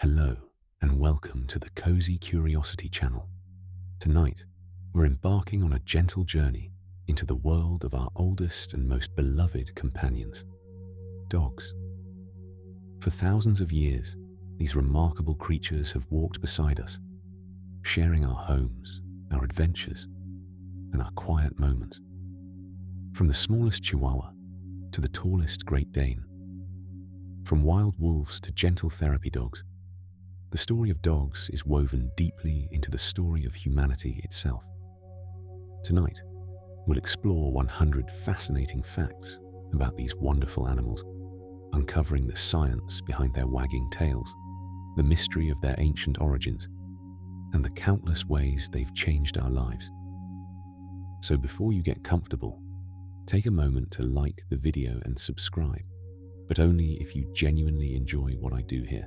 Hello, and welcome to the Cozy Curiosity channel. Tonight, we're embarking on a gentle journey into the world of our oldest and most beloved companions, dogs. For thousands of years, these remarkable creatures have walked beside us, sharing our homes, our adventures, and our quiet moments. From the smallest Chihuahua to the tallest Great Dane, from wild wolves to gentle therapy dogs, the story of dogs is woven deeply into the story of humanity itself. Tonight, we'll explore 100 fascinating facts about these wonderful animals, uncovering the science behind their wagging tails, the mystery of their ancient origins, and the countless ways they've changed our lives. So before you get comfortable, take a moment to like the video and subscribe, but only if you genuinely enjoy what I do here.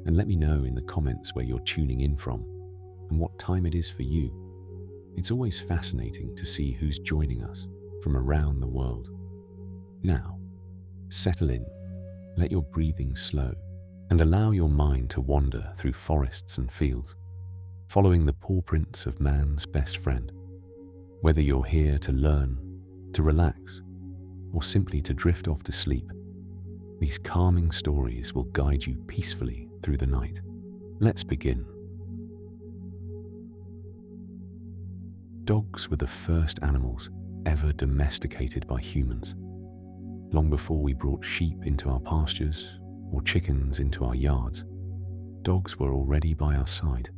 And let me know in the comments where you're tuning in from and what time it is for you. It's always fascinating to see who's joining us from around the world. Now, settle in, let your breathing slow, and allow your mind to wander through forests and fields, following the paw prints of man's best friend. Whether you're here to learn, to relax, or simply to drift off to sleep, these calming stories will guide you peacefully through the night. Let's begin. Dogs were the first animals ever domesticated by humans. Long before we brought sheep into our pastures or chickens into our yards, dogs were already by our side.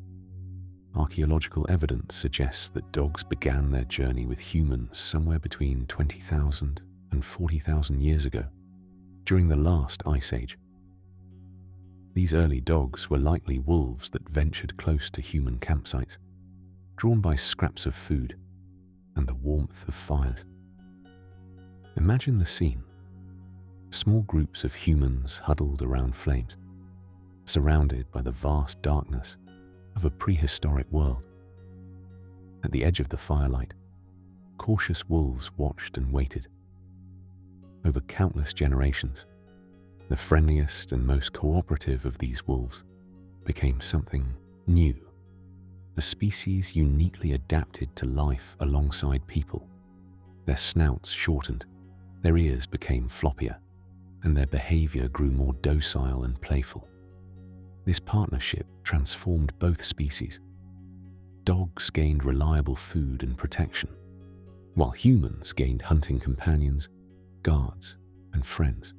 Archaeological evidence suggests that dogs began their journey with humans somewhere between 20,000 and 40,000 years ago, during the last ice age. These early dogs were likely wolves that ventured close to human campsites, drawn by scraps of food and the warmth of fires. Imagine the scene. Small groups of humans huddled around flames, surrounded by the vast darkness of a prehistoric world. At the edge of the firelight, cautious wolves watched and waited. Over countless generations, the friendliest and most cooperative of these wolves became something new, a species uniquely adapted to life alongside people. Their snouts shortened, their ears became floppier, and their behavior grew more docile and playful. This partnership transformed both species. Dogs gained reliable food and protection, while humans gained hunting companions, guards, and friends.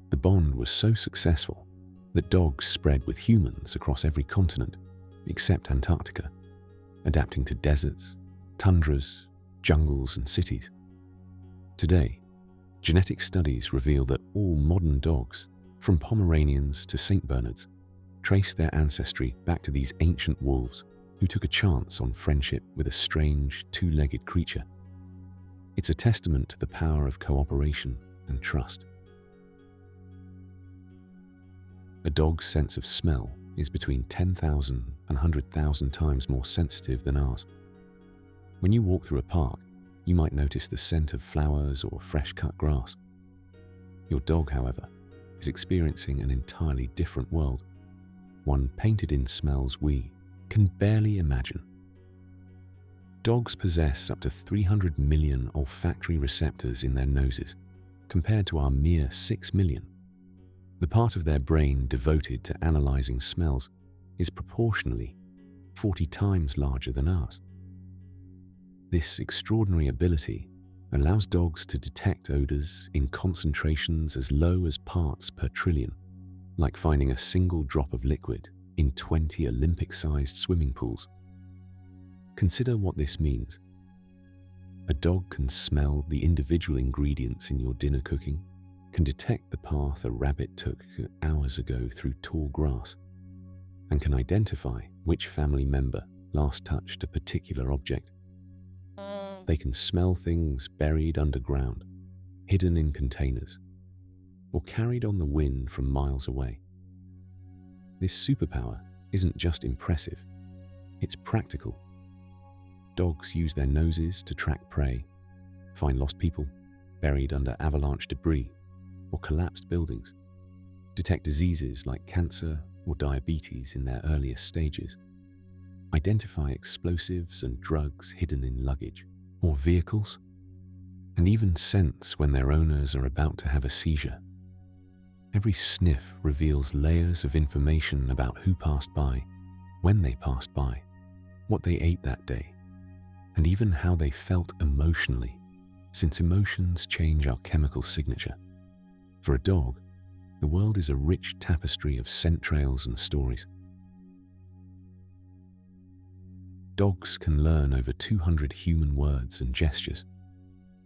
The bond was so successful that dogs spread with humans across every continent except Antarctica, adapting to deserts, tundras, jungles, and cities. Today, genetic studies reveal that all modern dogs, from Pomeranians to Saint Bernards, trace their ancestry back to these ancient wolves who took a chance on friendship with a strange, two-legged creature. It's a testament to the power of cooperation and trust. A dog's sense of smell is between 10,000 and 100,000 times more sensitive than ours. When you walk through a park, you might notice the scent of flowers or fresh-cut grass. Your dog, however, is experiencing an entirely different world, one painted in smells we can barely imagine. Dogs possess up to 300 million olfactory receptors in their noses, compared to our mere 6 million. The part of their brain devoted to analyzing smells is proportionally 40 times larger than ours. This extraordinary ability allows dogs to detect odors in concentrations as low as parts per trillion, like finding a single drop of liquid in 20 Olympic-sized swimming pools. Consider what this means. A dog can smell the individual ingredients in your dinner cooking, can detect the path a rabbit took hours ago through tall grass, and can identify which family member last touched a particular object. They can smell things buried underground, hidden in containers, or carried on the wind from miles away. This superpower isn't just impressive, it's practical. Dogs use their noses to track prey, find lost people buried under avalanche debris or collapsed buildings, detect diseases like cancer or diabetes in their earliest stages, identify explosives and drugs hidden in luggage or vehicles, and even sense when their owners are about to have a seizure. Every sniff reveals layers of information about who passed by, when they passed by, what they ate that day, and even how they felt emotionally, since emotions change our chemical signature. For a dog, the world is a rich tapestry of scent trails and stories. Dogs can learn over 200 human words and gestures.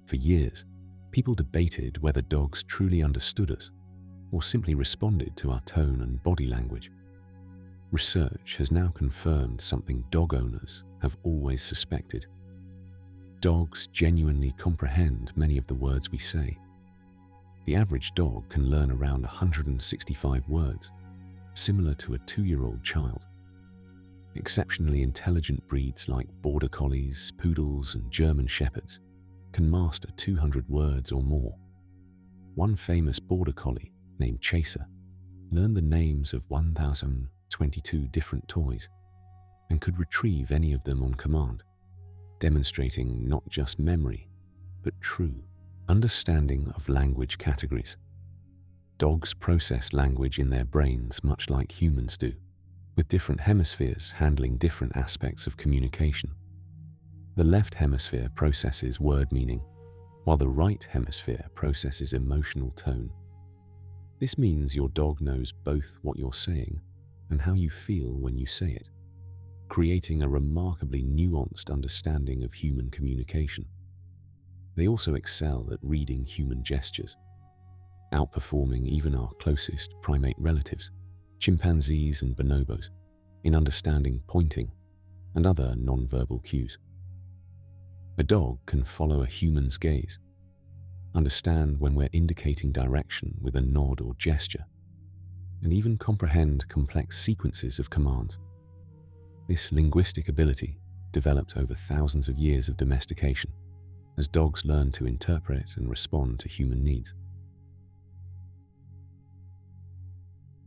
For years, people debated whether dogs truly understood us or simply responded to our tone and body language. Research has now confirmed something dog owners have always suspected. Dogs genuinely comprehend many of the words we say. The average dog can learn around 165 words, similar to a 2-year-old child. Exceptionally intelligent breeds like Border Collies, Poodles, and German Shepherds can master 200 words or more. One famous Border Collie, named Chaser, learned the names of 1,022 different toys and could retrieve any of them on command, demonstrating not just memory, but true understanding of language categories. Dogs process language in their brains much like humans do, with different hemispheres handling different aspects of communication. The left hemisphere processes word meaning, while the right hemisphere processes emotional tone. This means your dog knows both what you're saying and how you feel when you say it, creating a remarkably nuanced understanding of human communication. They also excel at reading human gestures, outperforming even our closest primate relatives, chimpanzees and bonobos, in understanding pointing and other non-verbal cues. A dog can follow a human's gaze, understand when we're indicating direction with a nod or gesture, and even comprehend complex sequences of commands. This linguistic ability developed over thousands of years of domestication as dogs learn to interpret and respond to human needs.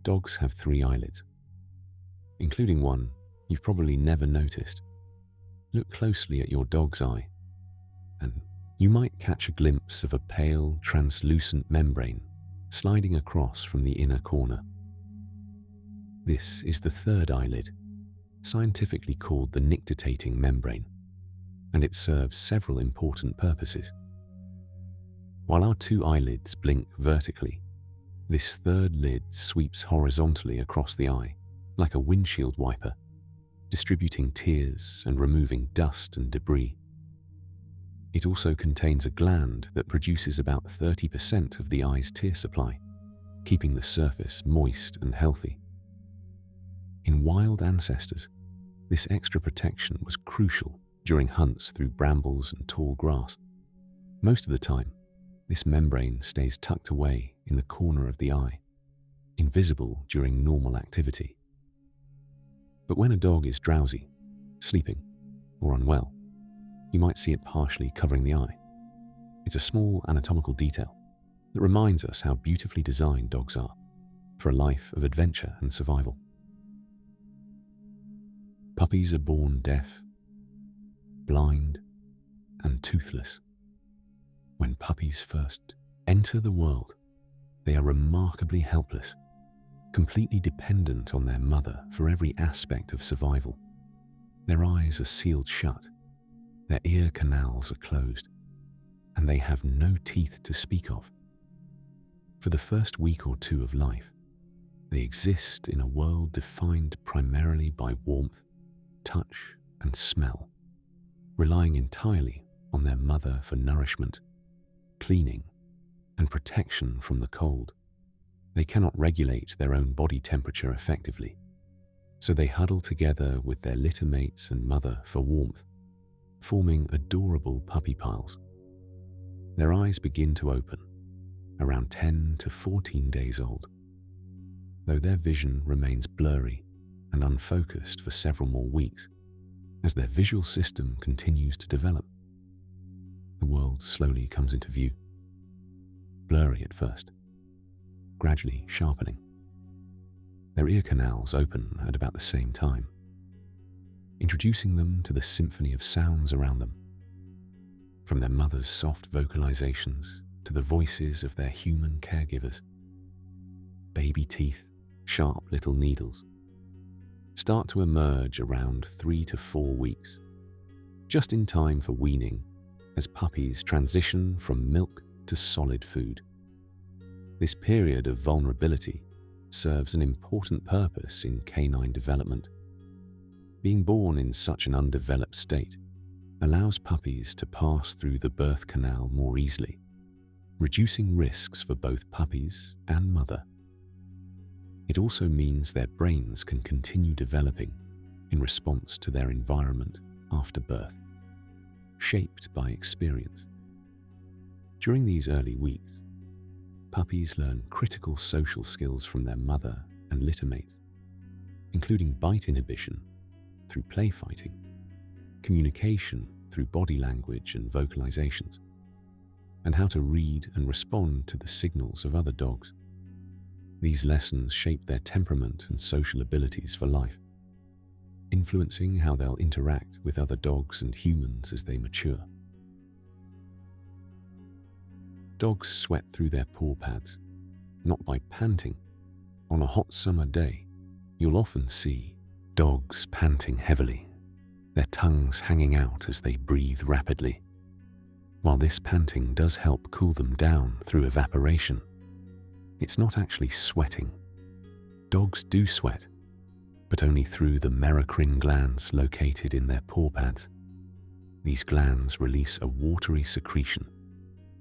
Dogs have 3 eyelids, including one you've probably never noticed. Look closely at your dog's eye, and you might catch a glimpse of a pale, translucent membrane sliding across from the inner corner. This is the 3rd eyelid, scientifically called the nictitating membrane, and it serves several important purposes. While our 2 eyelids blink vertically, this 3rd lid sweeps horizontally across the eye, like a windshield wiper, distributing tears and removing dust and debris. It also contains a gland that produces about 30% of the eye's tear supply, keeping the surface moist and healthy. In wild ancestors, this extra protection was crucial during hunts through brambles and tall grass. Most of the time, this membrane stays tucked away in the corner of the eye, invisible during normal activity. But when a dog is drowsy, sleeping, or unwell, you might see it partially covering the eye. It's a small anatomical detail that reminds us how beautifully designed dogs are for a life of adventure and survival. Puppies are born deaf, blind, and toothless. When puppies first enter the world, they are remarkably helpless, completely dependent on their mother for every aspect of survival. Their eyes are sealed shut, their ear canals are closed, and they have no teeth to speak of. For the first week or 2 of life, they exist in a world defined primarily by warmth, touch, and smell, relying entirely on their mother for nourishment, cleaning, and protection from the cold. They cannot regulate their own body temperature effectively, so they huddle together with their litter mates and mother for warmth, forming adorable puppy piles. Their eyes begin to open around 10 to 14 days old, though their vision remains blurry and unfocused for several more weeks as their visual system continues to develop. The world slowly comes into view, blurry at first, gradually sharpening. Their ear canals open at about the same time, introducing them to the symphony of sounds around them. From their mother's soft vocalizations to the voices of their human caregivers. Baby teeth, sharp little needles, start to emerge around 3 to 4 weeks, just in time for weaning as puppies transition from milk to solid food. This period of vulnerability serves an important purpose in canine development. Being born in such an undeveloped state allows puppies to pass through the birth canal more easily, reducing risks for both puppies and mother. It also means their brains can continue developing in response to their environment after birth, shaped by experience. During these early weeks, puppies learn critical social skills from their mother and litter mates, including bite inhibition through play fighting, communication through body language and vocalizations, and how to read and respond to the signals of other dogs. These lessons shape their temperament and social abilities for life, influencing how they'll interact with other dogs and humans as they mature. Dogs sweat through their paw pads, not by panting. On a hot summer day, you'll often see dogs panting heavily, their tongues hanging out as they breathe rapidly. While this panting does help cool them down through evaporation, it's not actually sweating. Dogs do sweat, but only through the merocrine glands located in their paw pads. These glands release a watery secretion,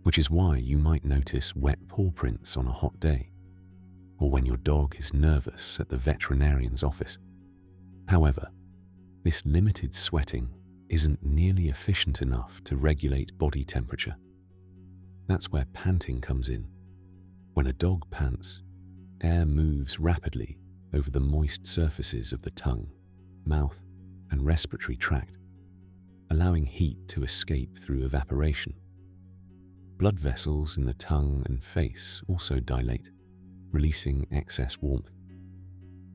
which is why you might notice wet paw prints on a hot day, or when your dog is nervous at the veterinarian's office. However, this limited sweating isn't nearly efficient enough to regulate body temperature. That's where panting comes in. When a dog pants, air moves rapidly over the moist surfaces of the tongue, mouth, and respiratory tract, allowing heat to escape through evaporation. Blood vessels in the tongue and face also dilate, releasing excess warmth.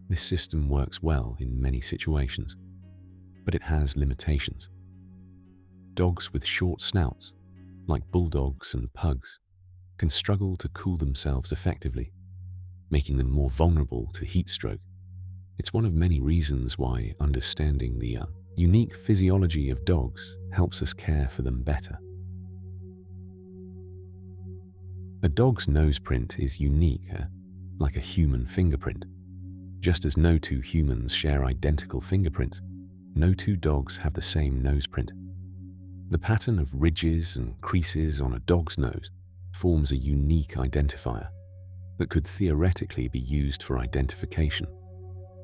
This system works well in many situations, but it has limitations. Dogs with short snouts, like bulldogs and pugs, can struggle to cool themselves effectively, making them more vulnerable to heat stroke. It's one of many reasons why understanding the unique physiology of dogs helps us care for them better. A dog's nose print is unique, like a human fingerprint. Just as no two humans share identical fingerprints, no two dogs have the same nose print. The pattern of ridges and creases on a dog's nose forms a unique identifier that could theoretically be used for identification,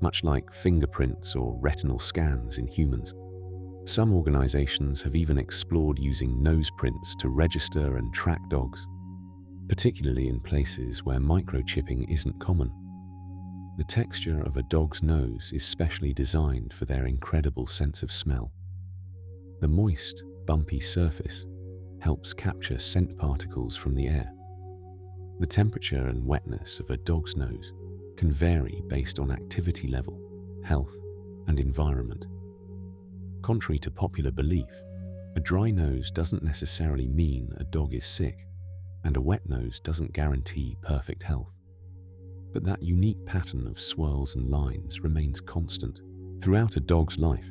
much like fingerprints or retinal scans in humans. Some organizations have even explored using nose prints to register and track dogs, particularly in places where microchipping isn't common. The texture of a dog's nose is specially designed for their incredible sense of smell. The moist, bumpy surface helps capture scent particles from the air. The temperature and wetness of a dog's nose can vary based on activity level, health, and environment. Contrary to popular belief, a dry nose doesn't necessarily mean a dog is sick, and a wet nose doesn't guarantee perfect health. But that unique pattern of swirls and lines remains constant throughout a dog's life,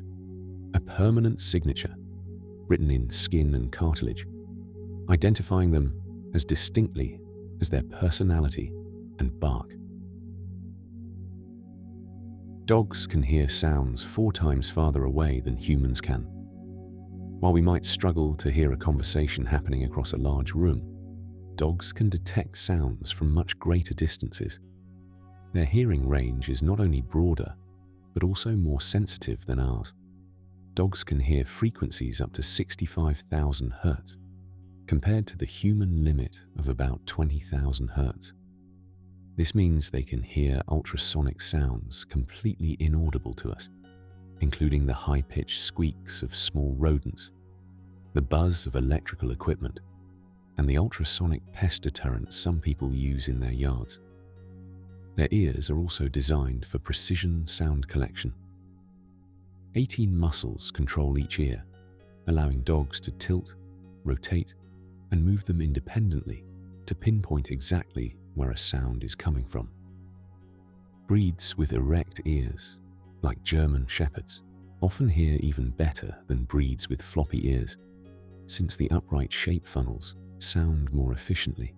a permanent signature written in skin and cartilage, identifying them as distinctly as their personality and bark. Dogs can hear sounds 4 times farther away than humans can. While we might struggle to hear a conversation happening across a large room, dogs can detect sounds from much greater distances. Their hearing range is not only broader, but also more sensitive than ours. Dogs can hear frequencies up to 65,000 Hz, compared to the human limit of about 20,000 Hz. This means they can hear ultrasonic sounds completely inaudible to us, including the high-pitched squeaks of small rodents, the buzz of electrical equipment, and the ultrasonic pest deterrents some people use in their yards. Their ears are also designed for precision sound collection. 18 muscles control each ear, allowing dogs to tilt, rotate, and move them independently to pinpoint exactly where a sound is coming from. Breeds with erect ears, like German Shepherds, often hear even better than breeds with floppy ears, since the upright shape funnels sound more efficiently.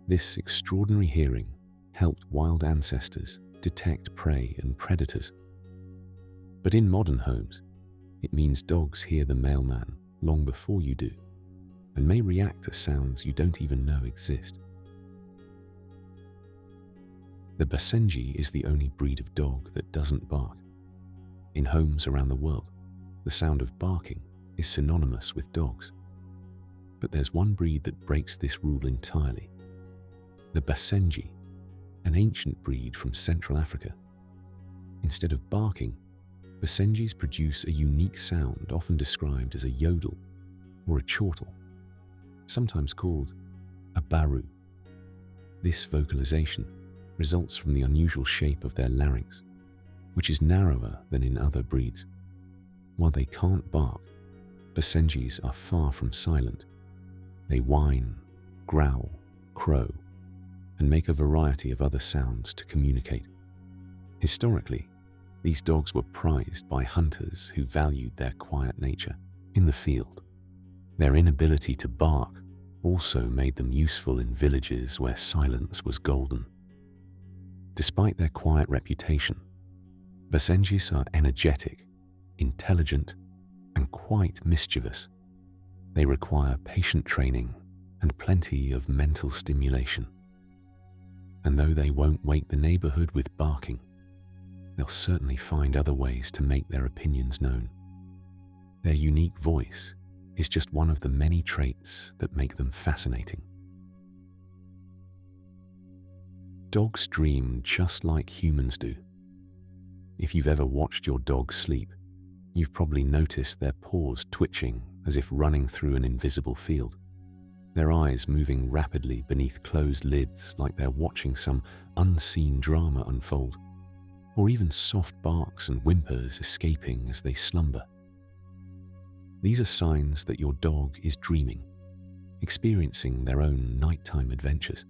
This extraordinary hearing helped wild ancestors detect prey and predators. But in modern homes, it means dogs hear the mailman long before you do, and may react to sounds you don't even know exist. The Basenji is the only breed of dog that doesn't bark. In homes around the world, the sound of barking is synonymous with dogs. But there's one breed that breaks this rule entirely. The Basenji, an ancient breed from Central Africa. Instead of barking, Basenjis produce a unique sound often described as a yodel or a chortle, sometimes called a baru. This vocalization results from the unusual shape of their larynx, which is narrower than in other breeds. While they can't bark, Basenjis are far from silent. They whine, growl, crow, and make a variety of other sounds to communicate. Historically, these dogs were prized by hunters who valued their quiet nature in the field. Their inability to bark also made them useful in villages where silence was golden. Despite their quiet reputation, Basenjis are energetic, intelligent, and quite mischievous. They require patient training and plenty of mental stimulation. And though they won't wake the neighborhood with barking, they'll certainly find other ways to make their opinions known. Their unique voice is just one of the many traits that make them fascinating. Dogs dream just like humans do. If you've ever watched your dog sleep, you've probably noticed their paws twitching as if running through an invisible field, their eyes moving rapidly beneath closed lids like they're watching some unseen drama unfold, or even soft barks and whimpers escaping as they slumber. These are signs that your dog is dreaming, experiencing their own nighttime adventures.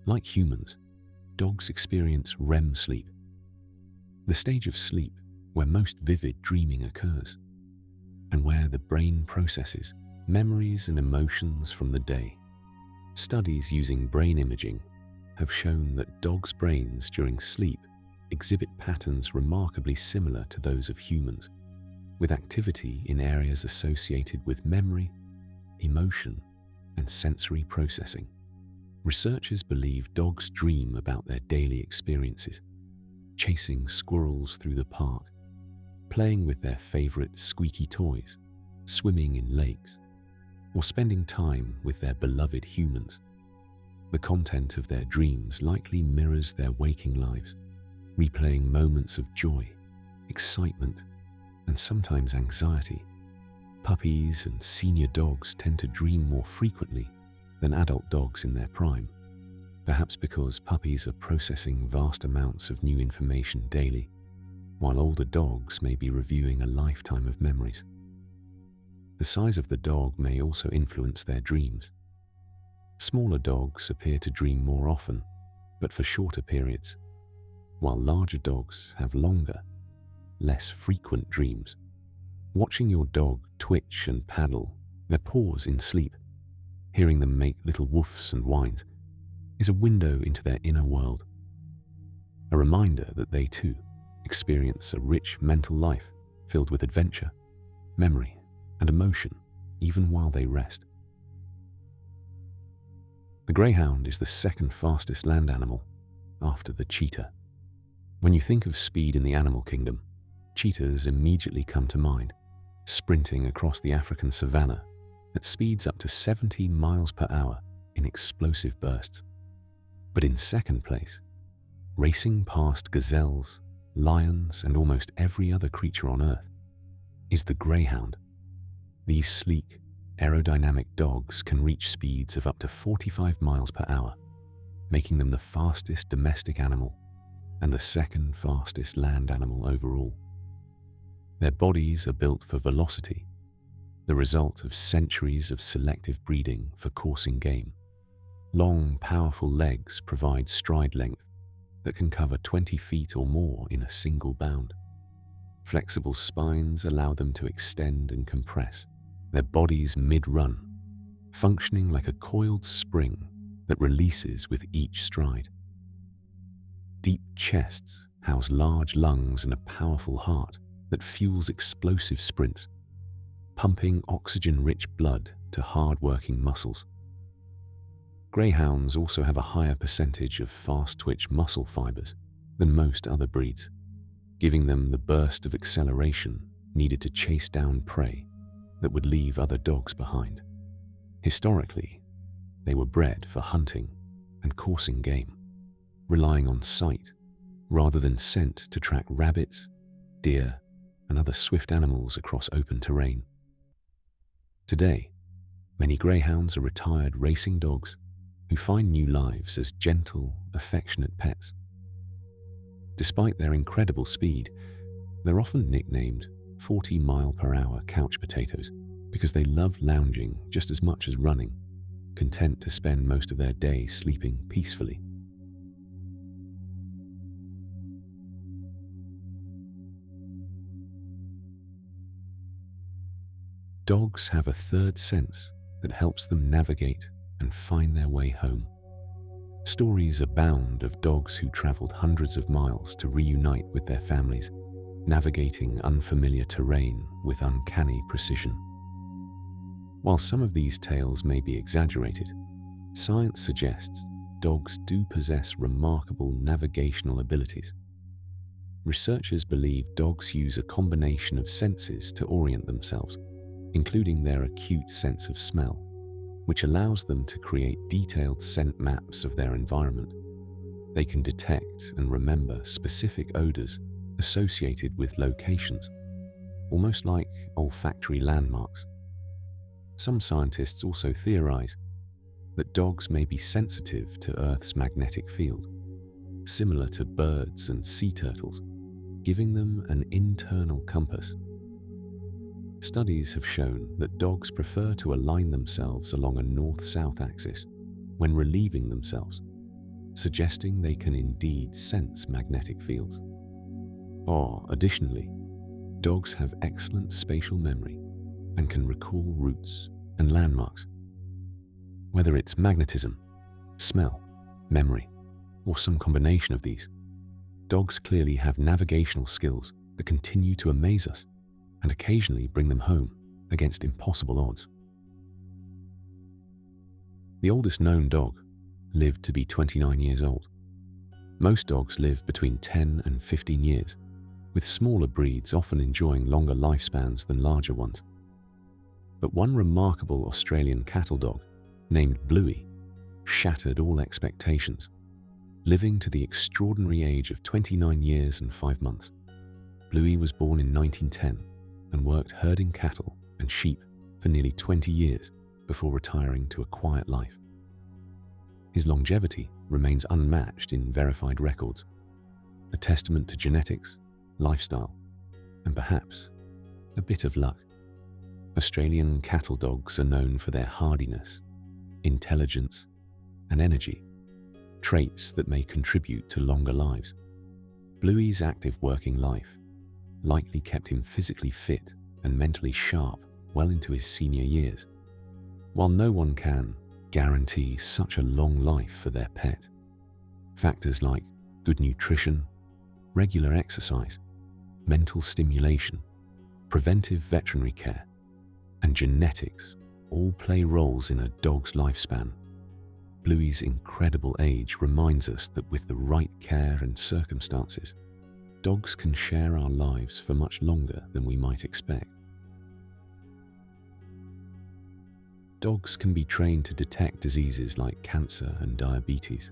Like humans, dogs experience REM sleep, the stage of sleep where most vivid dreaming occurs, and where the brain processes memories and emotions from the day. Studies using brain imaging have shown that dogs' brains during sleep exhibit patterns remarkably similar to those of humans, with activity in areas associated with memory, emotion, and sensory processing. Researchers believe dogs dream about their daily experiences, chasing squirrels through the park, playing with their favorite squeaky toys, swimming in lakes, or spending time with their beloved humans. The content of their dreams likely mirrors their waking lives, replaying moments of joy, excitement, and sometimes anxiety. Puppies and senior dogs tend to dream more frequently than adult dogs in their prime, perhaps because puppies are processing vast amounts of new information daily, while older dogs may be reviewing a lifetime of memories. The size of the dog may also influence their dreams. Smaller dogs appear to dream more often, but for shorter periods, while larger dogs have longer, less frequent dreams. Watching your dog twitch and paddle their paws in sleep, hearing them make little woofs and whines, is a window into their inner world, a reminder that they too experience a rich mental life filled with adventure, memory, and emotion, even while they rest. The greyhound is the second fastest land animal, after the cheetah. When you think of speed in the animal kingdom, cheetahs immediately come to mind, sprinting across the African savanna at speeds up to 70 miles per hour in explosive bursts. But in second place, racing past gazelles, lions, and almost every other creature on Earth, is the greyhound. These sleek, aerodynamic dogs can reach speeds of up to 45 miles per hour, making them the fastest domestic animal and the second fastest land animal overall. Their bodies are built for velocity, the result of centuries of selective breeding for coursing game. Long, powerful legs provide stride length that can cover 20 feet or more in a single bound. Flexible spines allow them to extend and compress their bodies mid-run, functioning like a coiled spring that releases with each stride. Deep chests house large lungs and a powerful heart that fuels explosive sprints, pumping oxygen-rich blood to hard-working muscles. Greyhounds also have a higher percentage of fast-twitch muscle fibers than most other breeds, giving them the burst of acceleration needed to chase down prey that would leave other dogs behind. Historically, they were bred for hunting and coursing game, relying on sight rather than scent to track rabbits, deer, and other swift animals across open terrain. Today, many greyhounds are retired racing dogs who find new lives as gentle, affectionate pets. Despite their incredible speed, they're often nicknamed 40-mile-per-hour couch potatoes because they love lounging just as much as running, content to spend most of their day sleeping peacefully. Dogs have a third sense that helps them navigate and find their way home. Stories abound of dogs who traveled hundreds of miles to reunite with their families, navigating unfamiliar terrain with uncanny precision. While some of these tales may be exaggerated, science suggests dogs do possess remarkable navigational abilities. Researchers believe dogs use a combination of senses to orient themselves, including their acute sense of smell, which allows them to create detailed scent maps of their environment. They can detect and remember specific odors associated with locations, almost like olfactory landmarks. Some scientists also theorize that dogs may be sensitive to Earth's magnetic field, similar to birds and sea turtles, giving them an internal compass. Studies have shown that dogs prefer to align themselves along a north-south axis when relieving themselves, suggesting they can indeed sense magnetic fields. Additionally, dogs have excellent spatial memory and can recall routes and landmarks. Whether it's magnetism, smell, memory, or some combination of these, dogs clearly have navigational skills that continue to amaze us and occasionally bring them home against impossible odds. The oldest known dog lived to be 29 years old. Most dogs live between 10 and 15 years, with smaller breeds often enjoying longer lifespans than larger ones. But one remarkable Australian cattle dog, named Bluey, shattered all expectations, living to the extraordinary age of 29 years and 5 months. Bluey was born in 1910 and worked herding cattle and sheep for nearly 20 years before retiring to a quiet life. His longevity remains unmatched in verified records, a testament to genetics, lifestyle, and perhaps a bit of luck. Australian cattle dogs are known for their hardiness, intelligence, and energy, traits that may contribute to longer lives. Bluey's active working life likely kept him physically fit and mentally sharp well into his senior years. While no one can guarantee such a long life for their pet, factors like good nutrition, regular exercise, mental stimulation, preventive veterinary care, and genetics all play roles in a dog's lifespan. Bluey's incredible age reminds us that with the right care and circumstances, dogs can share our lives for much longer than we might expect. Dogs can be trained to detect diseases like cancer and diabetes.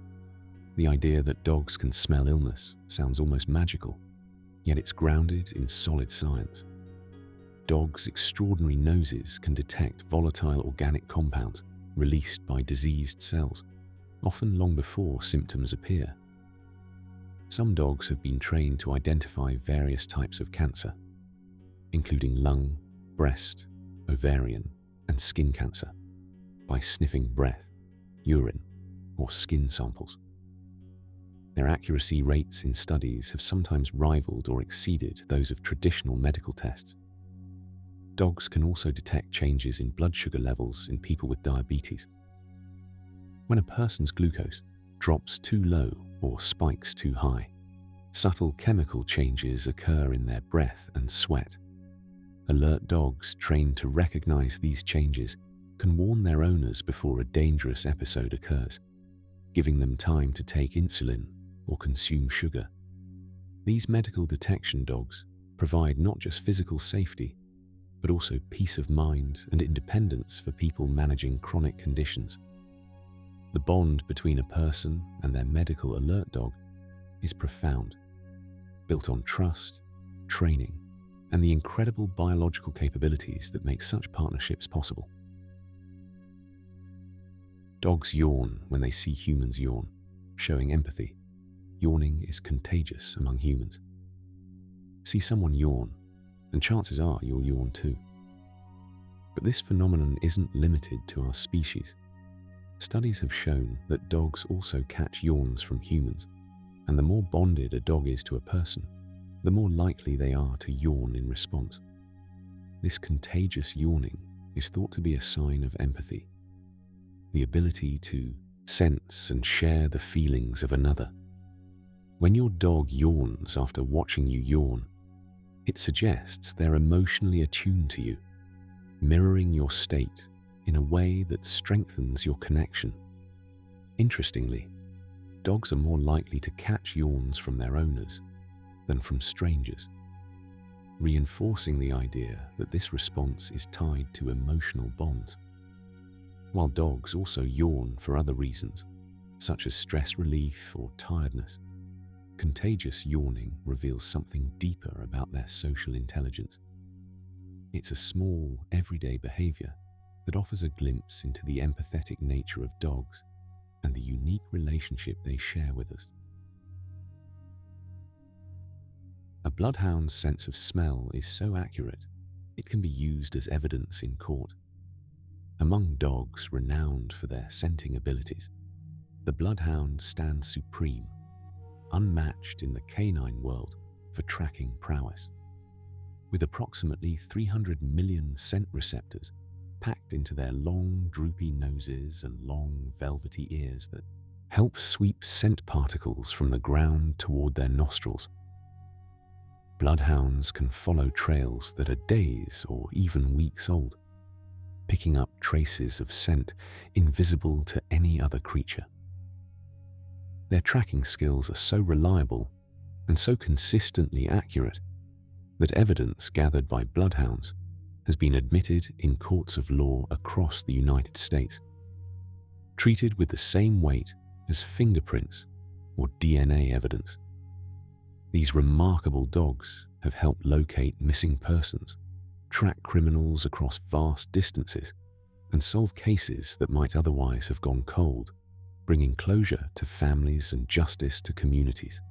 The idea that dogs can smell illness sounds almost magical, yet it's grounded in solid science. Dogs' extraordinary noses can detect volatile organic compounds released by diseased cells, often long before symptoms appear. Some dogs have been trained to identify various types of cancer, including lung, breast, ovarian, and skin cancer, by sniffing breath, urine, or skin samples. Their accuracy rates in studies have sometimes rivaled or exceeded those of traditional medical tests. Dogs can also detect changes in blood sugar levels in people with diabetes. When a person's glucose drops too low or spikes too high, subtle chemical changes occur in their breath and sweat. Alert dogs trained to recognize these changes can warn their owners before a dangerous episode occurs, giving them time to take insulin or consume sugar. These medical detection dogs provide not just physical safety, but also peace of mind and independence for people managing chronic conditions. The bond between a person and their medical alert dog is profound, built on trust, training, and the incredible biological capabilities that make such partnerships possible. Dogs yawn when they see humans yawn, showing empathy. Yawning is contagious among humans. See someone yawn, and chances are you'll yawn too. But this phenomenon isn't limited to our species. Studies have shown that dogs also catch yawns from humans, and the more bonded a dog is to a person, the more likely they are to yawn in response. This contagious yawning is thought to be a sign of empathy, the ability to sense and share the feelings of another. When your dog yawns after watching you yawn, it suggests they're emotionally attuned to you, mirroring your state in a way that strengthens your connection. Interestingly, dogs are more likely to catch yawns from their owners than from strangers, reinforcing the idea that this response is tied to emotional bonds. While dogs also yawn for other reasons, such as stress relief or tiredness, contagious yawning reveals something deeper about their social intelligence. It's a small, everyday behavior that offers a glimpse into the empathetic nature of dogs and the unique relationship they share with us. A bloodhound's sense of smell is so accurate, it can be used as evidence in court. Among dogs renowned for their scenting abilities, the bloodhound stands supreme, unmatched in the canine world for tracking prowess. With approximately 300 million scent receptors packed into their long, droopy noses and long, velvety ears that help sweep scent particles from the ground toward their nostrils, bloodhounds can follow trails that are days or even weeks old, picking up traces of scent invisible to any other creature. Their tracking skills are so reliable and so consistently accurate that evidence gathered by bloodhounds has been admitted in courts of law across the United States, treated with the same weight as fingerprints or DNA evidence. These remarkable dogs have helped locate missing persons, track criminals across vast distances, and solve cases that might otherwise have gone cold, bringing closure to families and justice to communities.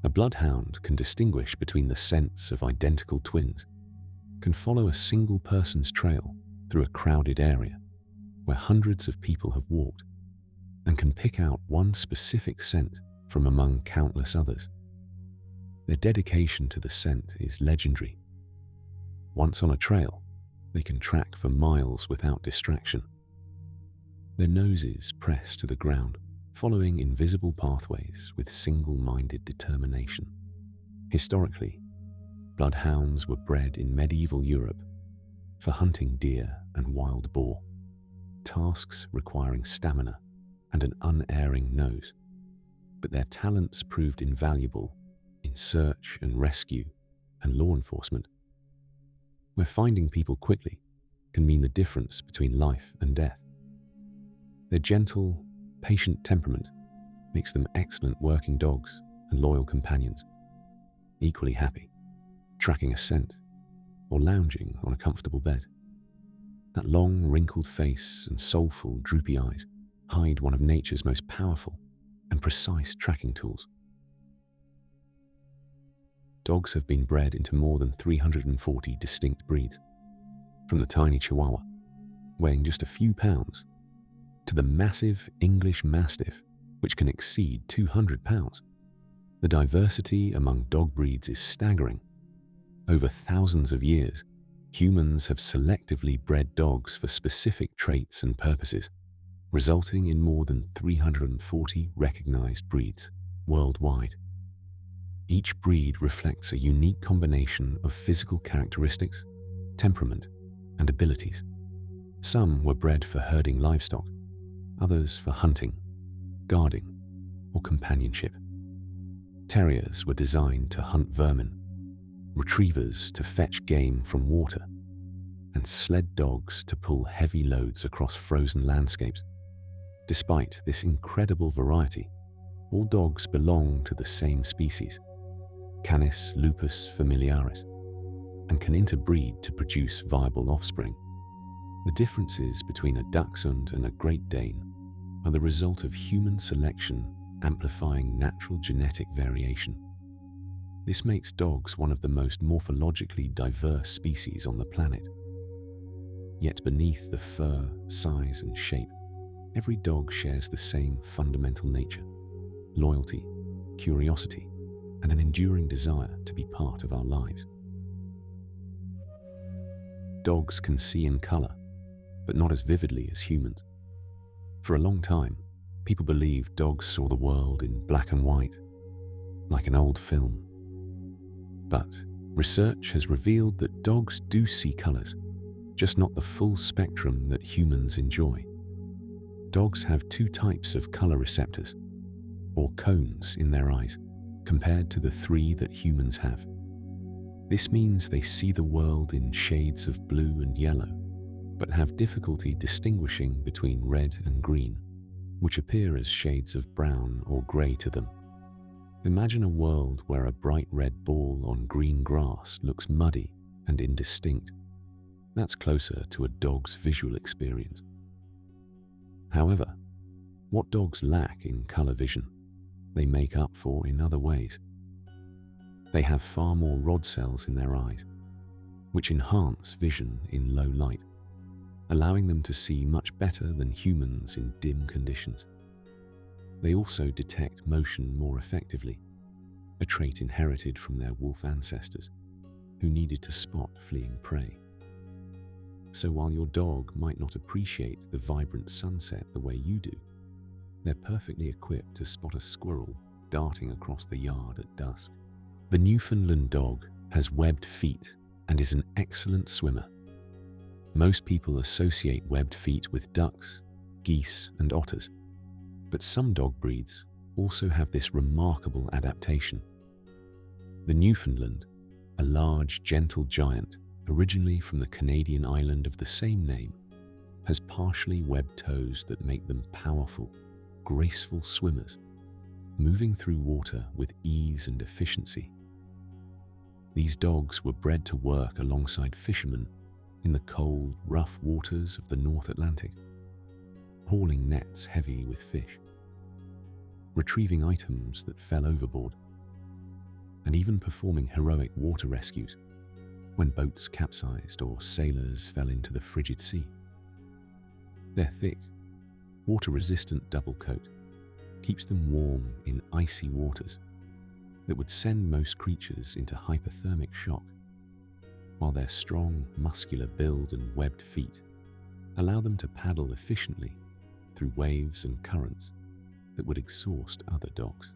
A bloodhound can distinguish between the scents of identical twins, can follow a single person's trail through a crowded area where hundreds of people have walked, and can pick out one specific scent from among countless others. Their dedication to the scent is legendary. Once on a trail, they can track for miles without distraction. Their noses press to the ground, following invisible pathways with single-minded determination. Historically, bloodhounds were bred in medieval Europe for hunting deer and wild boar, tasks requiring stamina and an unerring nose. But their talents proved invaluable in search and rescue and law enforcement, where finding people quickly can mean the difference between life and death. Their gentle, patient temperament makes them excellent working dogs and loyal companions, equally happy tracking a scent or lounging on a comfortable bed. That long, wrinkled face and soulful, droopy eyes hide one of nature's most powerful and precise tracking tools. Dogs have been bred into more than 340 distinct breeds, from the tiny Chihuahua, weighing just a few pounds, to the massive English Mastiff, which can exceed 200 pounds. The diversity among dog breeds is staggering. Over thousands of years, humans have selectively bred dogs for specific traits and purposes, resulting in more than 340 recognized breeds worldwide. Each breed reflects a unique combination of physical characteristics, temperament, and abilities. Some were bred for herding livestock, others for hunting, guarding, or companionship. Terriers were designed to hunt vermin, retrievers to fetch game from water, and sled dogs to pull heavy loads across frozen landscapes. Despite this incredible variety, all dogs belong to the same species, Canis lupus familiaris, and can interbreed to produce viable offspring. The differences between a Dachshund and a Great Dane are the result of human selection amplifying natural genetic variation. This makes dogs one of the most morphologically diverse species on the planet. Yet beneath the fur, size, and shape, every dog shares the same fundamental nature: loyalty, curiosity, and an enduring desire to be part of our lives. Dogs can see in color, but not as vividly as humans. For a long time, people believed dogs saw the world in black and white, like an old film. But research has revealed that dogs do see colors, just not the full spectrum that humans enjoy. Dogs have two types of color receptors, or cones, in their eyes, compared to the three that humans have. This means they see the world in shades of blue and yellow, but have difficulty distinguishing between red and green, which appear as shades of brown or gray to them. Imagine a world where a bright red ball on green grass looks muddy and indistinct. That's closer to a dog's visual experience. However, what dogs lack in color vision, they make up for in other ways. They have far more rod cells in their eyes, which enhance vision in low light, allowing them to see much better than humans in dim conditions. They also detect motion more effectively, a trait inherited from their wolf ancestors, who needed to spot fleeing prey. So while your dog might not appreciate the vibrant sunset the way you do, they're perfectly equipped to spot a squirrel darting across the yard at dusk. The Newfoundland dog has webbed feet and is an excellent swimmer. Most people associate webbed feet with ducks, geese, and otters, but some dog breeds also have this remarkable adaptation. The Newfoundland, a large, gentle giant originally from the Canadian island of the same name, has partially webbed toes that make them powerful, graceful swimmers, moving through water with ease and efficiency. These dogs were bred to work alongside fishermen in the cold, rough waters of the North Atlantic, hauling nets heavy with fish, retrieving items that fell overboard, and even performing heroic water rescues when boats capsized or sailors fell into the frigid sea. Their thick, water-resistant double coat keeps them warm in icy waters that would send most creatures into hypothermic shock, while their strong, muscular build and webbed feet allow them to paddle efficiently through waves and currents that would exhaust other dogs.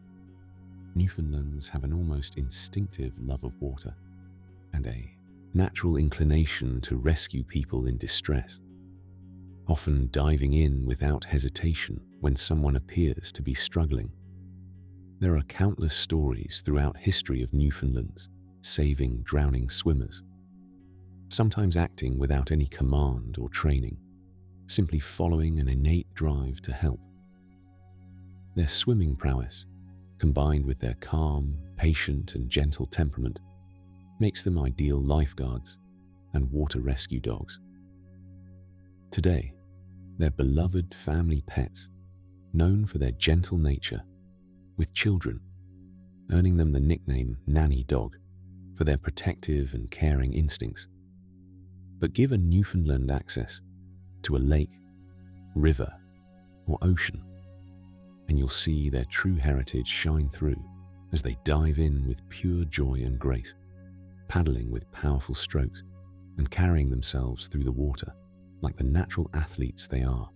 Newfoundlands have an almost instinctive love of water and a natural inclination to rescue people in distress, often diving in without hesitation when someone appears to be struggling. There are countless stories throughout history of Newfoundlands saving drowning swimmers, sometimes acting without any command or training, simply following an innate drive to help. Their swimming prowess, combined with their calm, patient, and gentle temperament, makes them ideal lifeguards and water rescue dogs. Today, they're beloved family pets known for their gentle nature with children, earning them the nickname nanny dog for their protective and caring instincts. But give a Newfoundland access to a lake, river, or ocean, and you'll see their true heritage shine through as they dive in with pure joy and grace, paddling with powerful strokes and carrying themselves through the water like the natural athletes they are.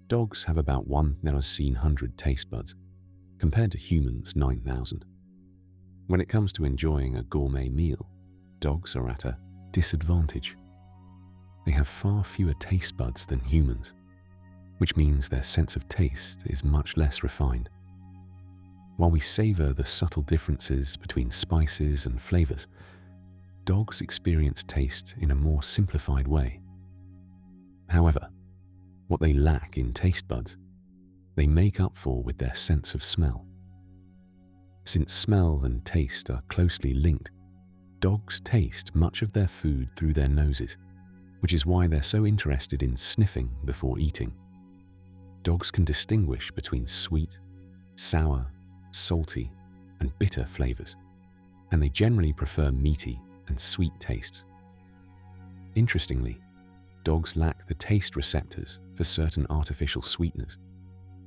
Dogs have about 1,100 taste buds, compared to humans' 9,000. When it comes to enjoying a gourmet meal, dogs are at a disadvantage. They have far fewer taste buds than humans, which means their sense of taste is much less refined. While we savor the subtle differences between spices and flavors, dogs experience taste in a more simplified way. However, what they lack in taste buds, they make up for with their sense of smell. Since smell and taste are closely linked, dogs taste much of their food through their noses, which is why they're so interested in sniffing before eating. Dogs can distinguish between sweet, sour, salty, and bitter flavors, and they generally prefer meaty and sweet tastes. Interestingly, dogs lack the taste receptors for certain artificial sweeteners,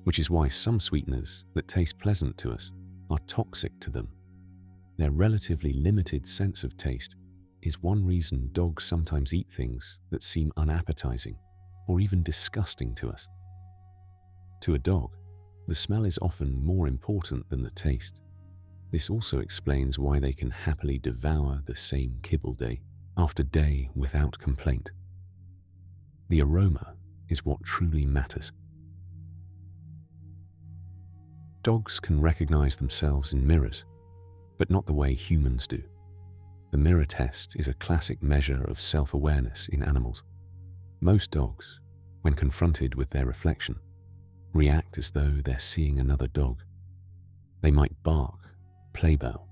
which is why some sweeteners that taste pleasant to us are toxic to them. Their relatively limited sense of taste is one reason dogs sometimes eat things that seem unappetizing or even disgusting to us. To a dog, the smell is often more important than the taste. This also explains why they can happily devour the same kibble day after day without complaint. The aroma is what truly matters. Dogs can recognize themselves in mirrors, but not the way humans do. The mirror test is a classic measure of self-awareness in animals. Most dogs, when confronted with their reflection, react as though they're seeing another dog. They might bark, play bow,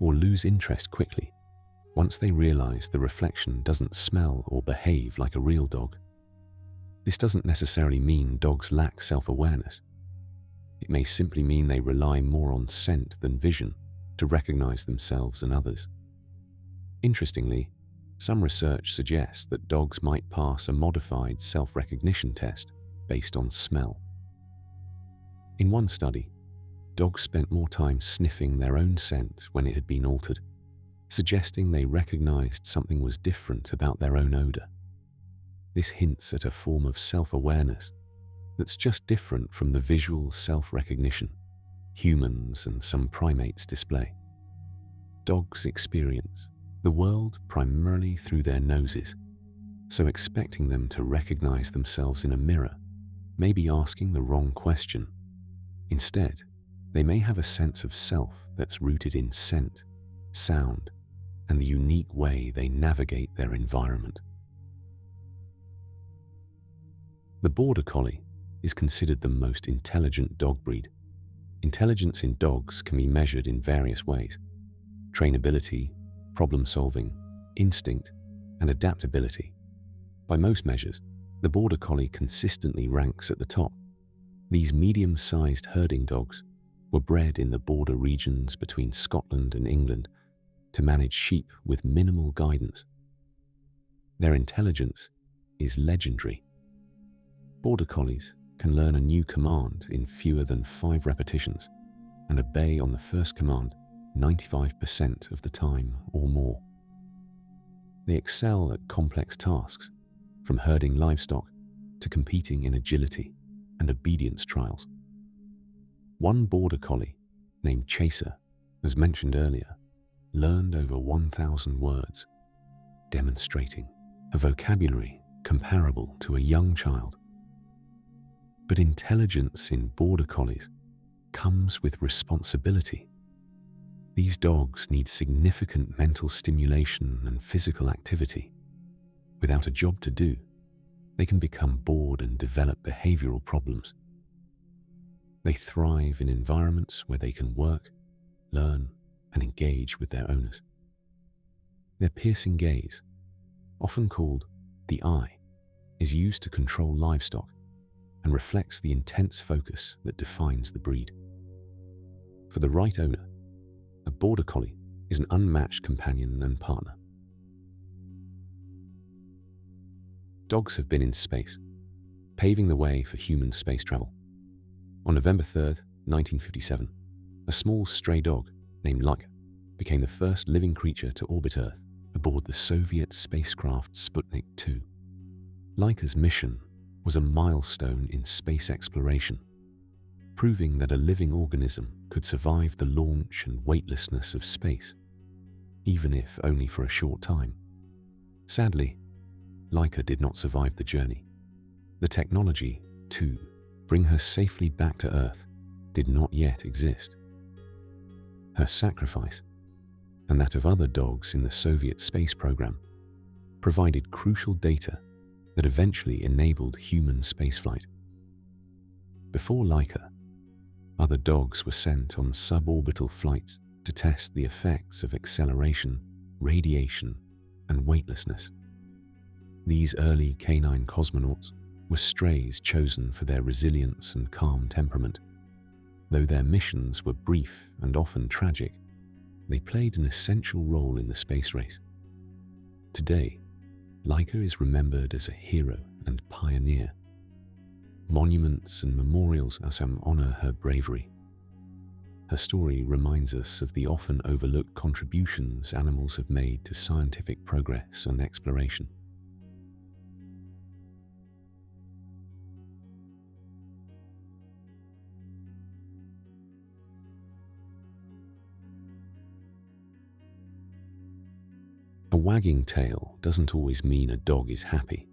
or lose interest quickly once they realize the reflection doesn't smell or behave like a real dog. This doesn't necessarily mean dogs lack self-awareness. It may simply mean they rely more on scent than vision to recognize themselves and others. Interestingly, some research suggests that dogs might pass a modified self-recognition test based on smell. In one study, dogs spent more time sniffing their own scent when it had been altered, suggesting they recognized something was different about their own odor. This hints at a form of self-awareness that's just different from the visual self-recognition humans and some primates display. Dogs experience the world primarily through their noses, so expecting them to recognize themselves in a mirror may be asking the wrong question. Instead, they may have a sense of self that's rooted in scent, sound, and the unique way they navigate their environment. The Border Collie is considered the most intelligent dog breed. Intelligence in dogs can be measured in various ways: trainability, problem-solving, instinct, and adaptability. By most measures, the Border Collie consistently ranks at the top. These medium-sized herding dogs were bred in the border regions between Scotland and England to manage sheep with minimal guidance. Their intelligence is legendary. Border Collies can learn a new command in fewer than 5 repetitions and obey on the first command 95% of the time or more. They excel at complex tasks, from herding livestock to competing in agility and obedience trials. One Border Collie, named Chaser, as mentioned earlier, learned over 1,000 words, demonstrating a vocabulary comparable to a young child. But intelligence in Border Collies comes with responsibility. These dogs need significant mental stimulation and physical activity. Without a job to do, they can become bored and develop behavioral problems. They thrive in environments where they can work, learn, and engage with their owners. Their piercing gaze, often called the eye, is used to control livestock and reflects the intense focus that defines the breed. For the right owner, a border collie is an unmatched companion and partner. Dogs have been in space, paving the way for human space travel. On November 3rd, 1957, a small stray dog named Laika became the first living creature to orbit Earth aboard the Soviet spacecraft Sputnik 2. Laika's mission was a milestone in space exploration, proving that a living organism could survive the launch and weightlessness of space, even if only for a short time. Sadly, Laika did not survive the journey. The technology to bring her safely back to Earth did not yet exist. Her sacrifice, and that of other dogs in the Soviet space program, provided crucial data that eventually enabled human spaceflight. Before Laika, other dogs were sent on suborbital flights to test the effects of acceleration, radiation, and weightlessness. These early canine cosmonauts were strays chosen for their resilience and calm temperament. Though their missions were brief and often tragic, they played an essential role in the space race. Today, Laika is remembered as a hero and pioneer. Monuments and memorials honor her bravery. Her story reminds us of the often overlooked contributions animals have made to scientific progress and exploration. A wagging tail doesn't always mean a dog is happy.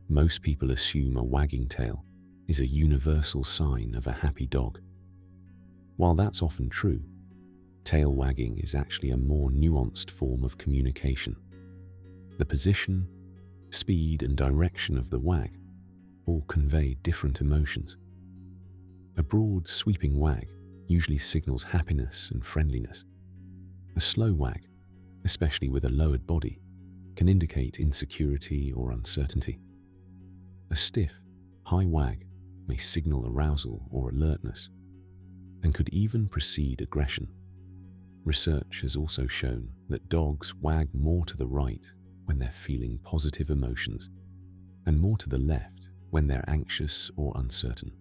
Most people assume a wagging tail is a universal sign of a happy dog. While that's often true, tail wagging is actually a more nuanced form of communication. The position, speed, and direction of the wag all convey different emotions. A broad, sweeping wag usually signals happiness and friendliness. A slow wag, especially with a lowered body, can indicate insecurity or uncertainty. A stiff, high wag may signal arousal or alertness, and could even precede aggression. Research has also shown that dogs wag more to the right when they're feeling positive emotions, and more to the left when they're anxious or uncertain.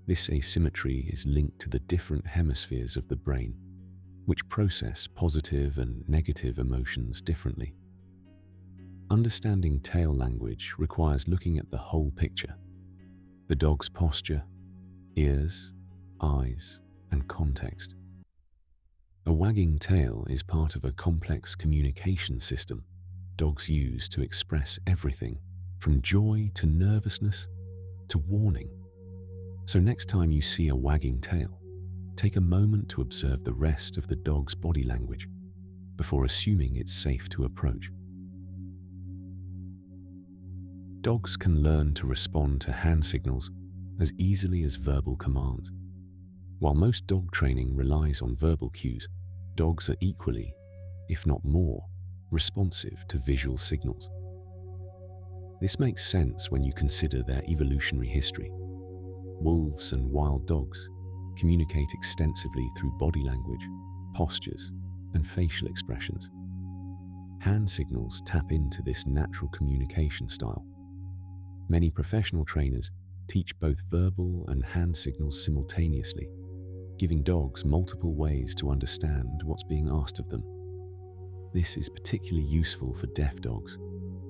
This asymmetry is linked to the different hemispheres of the brain, which process positive and negative emotions differently. Understanding tail language requires looking at the whole picture: the dog's posture, ears, eyes, and context. A wagging tail is part of a complex communication system dogs use to express everything from joy to nervousness to warning. So next time you see a wagging tail, take a moment to observe the rest of the dog's body language before assuming it's safe to approach. Dogs can learn to respond to hand signals as easily as verbal commands. While most dog training relies on verbal cues, dogs are equally, if not more, responsive to visual signals. This makes sense when you consider their evolutionary history. Wolves and wild dogs communicate extensively through body language, postures, and facial expressions. Hand signals tap into this natural communication style. Many professional trainers teach both verbal and hand signals simultaneously, giving dogs multiple ways to understand what's being asked of them. This is particularly useful for deaf dogs,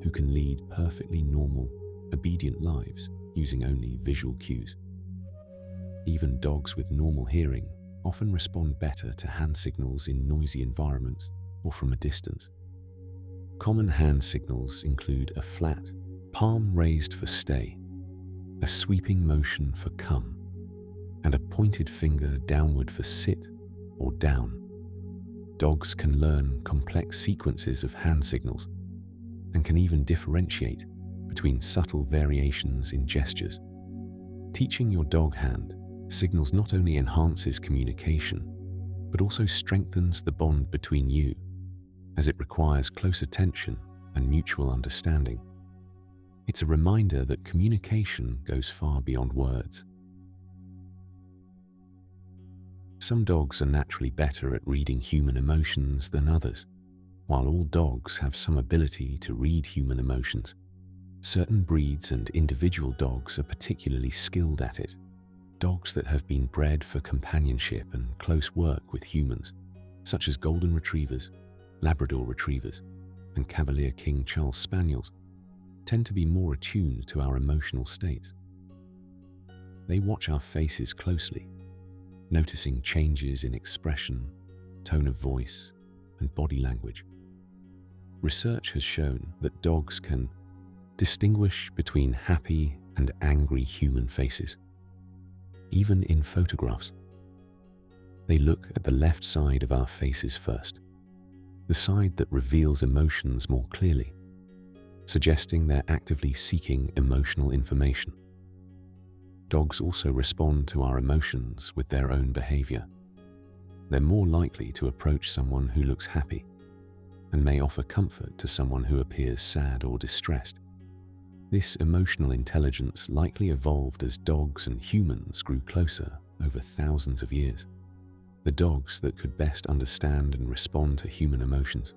who can lead perfectly normal, obedient lives using only visual cues. Even dogs with normal hearing often respond better to hand signals in noisy environments or from a distance. Common hand signals include a flat, palm raised for stay, a sweeping motion for come, and a pointed finger downward for sit or down. Dogs can learn complex sequences of hand signals and can even differentiate between subtle variations in gestures. Teaching your dog hand signals not only enhances communication, but also strengthens the bond between you, as it requires close attention and mutual understanding. It's a reminder that communication goes far beyond words. Some dogs are naturally better at reading human emotions than others. While all dogs have some ability to read human emotions, certain breeds and individual dogs are particularly skilled at it. Dogs that have been bred for companionship and close work with humans, such as Golden Retrievers, Labrador Retrievers, and Cavalier King Charles Spaniels, tend to be more attuned to our emotional states. They watch our faces closely, noticing changes in expression, tone of voice, and body language. Research has shown that dogs can distinguish between happy and angry human faces, even in photographs. They look at the left side of our faces first, the side that reveals emotions more clearly, suggesting they're actively seeking emotional information. Dogs also respond to our emotions with their own behavior. They're more likely to approach someone who looks happy and may offer comfort to someone who appears sad or distressed. This emotional intelligence likely evolved as dogs and humans grew closer over thousands of years. The dogs that could best understand and respond to human emotions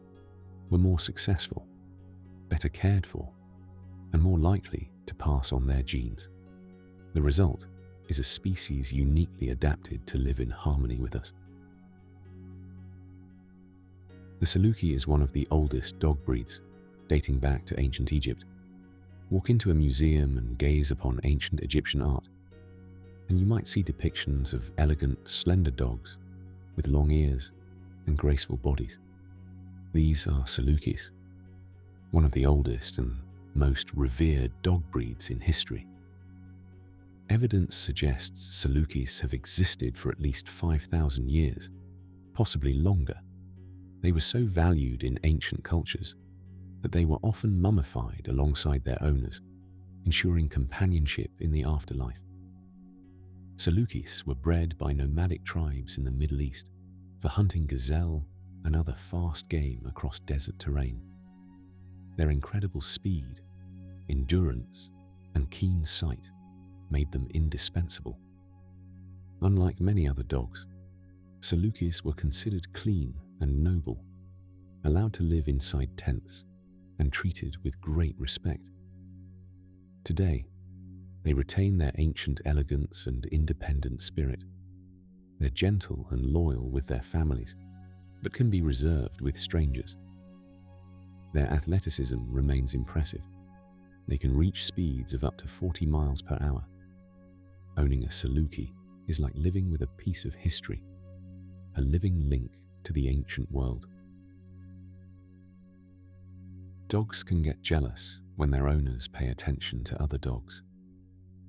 were more successful, better cared for, and more likely to pass on their genes. The result is a species uniquely adapted to live in harmony with us. The Saluki is one of the oldest dog breeds, dating back to ancient Egypt. Walk into a museum and gaze upon ancient Egyptian art, and you might see depictions of elegant, slender dogs with long ears and graceful bodies. These are Salukis, one of the oldest and most revered dog breeds in history. Evidence suggests Salukis have existed for at least 5,000 years, possibly longer. They were so valued in ancient cultures that they were often mummified alongside their owners, ensuring companionship in the afterlife. Salukis were bred by nomadic tribes in the Middle East for hunting gazelle and other fast game across desert terrain. Their incredible speed, endurance, and keen sight made them indispensable. Unlike many other dogs, Salukis were considered clean and noble, allowed to live inside tents, and treated with great respect. Today, they retain their ancient elegance and independent spirit. They're gentle and loyal with their families, but can be reserved with strangers. Their athleticism remains impressive. They can reach speeds of up to 40 miles per hour. Owning a Saluki is like living with a piece of history, a living link to the ancient world. Dogs can get jealous when their owners pay attention to other dogs.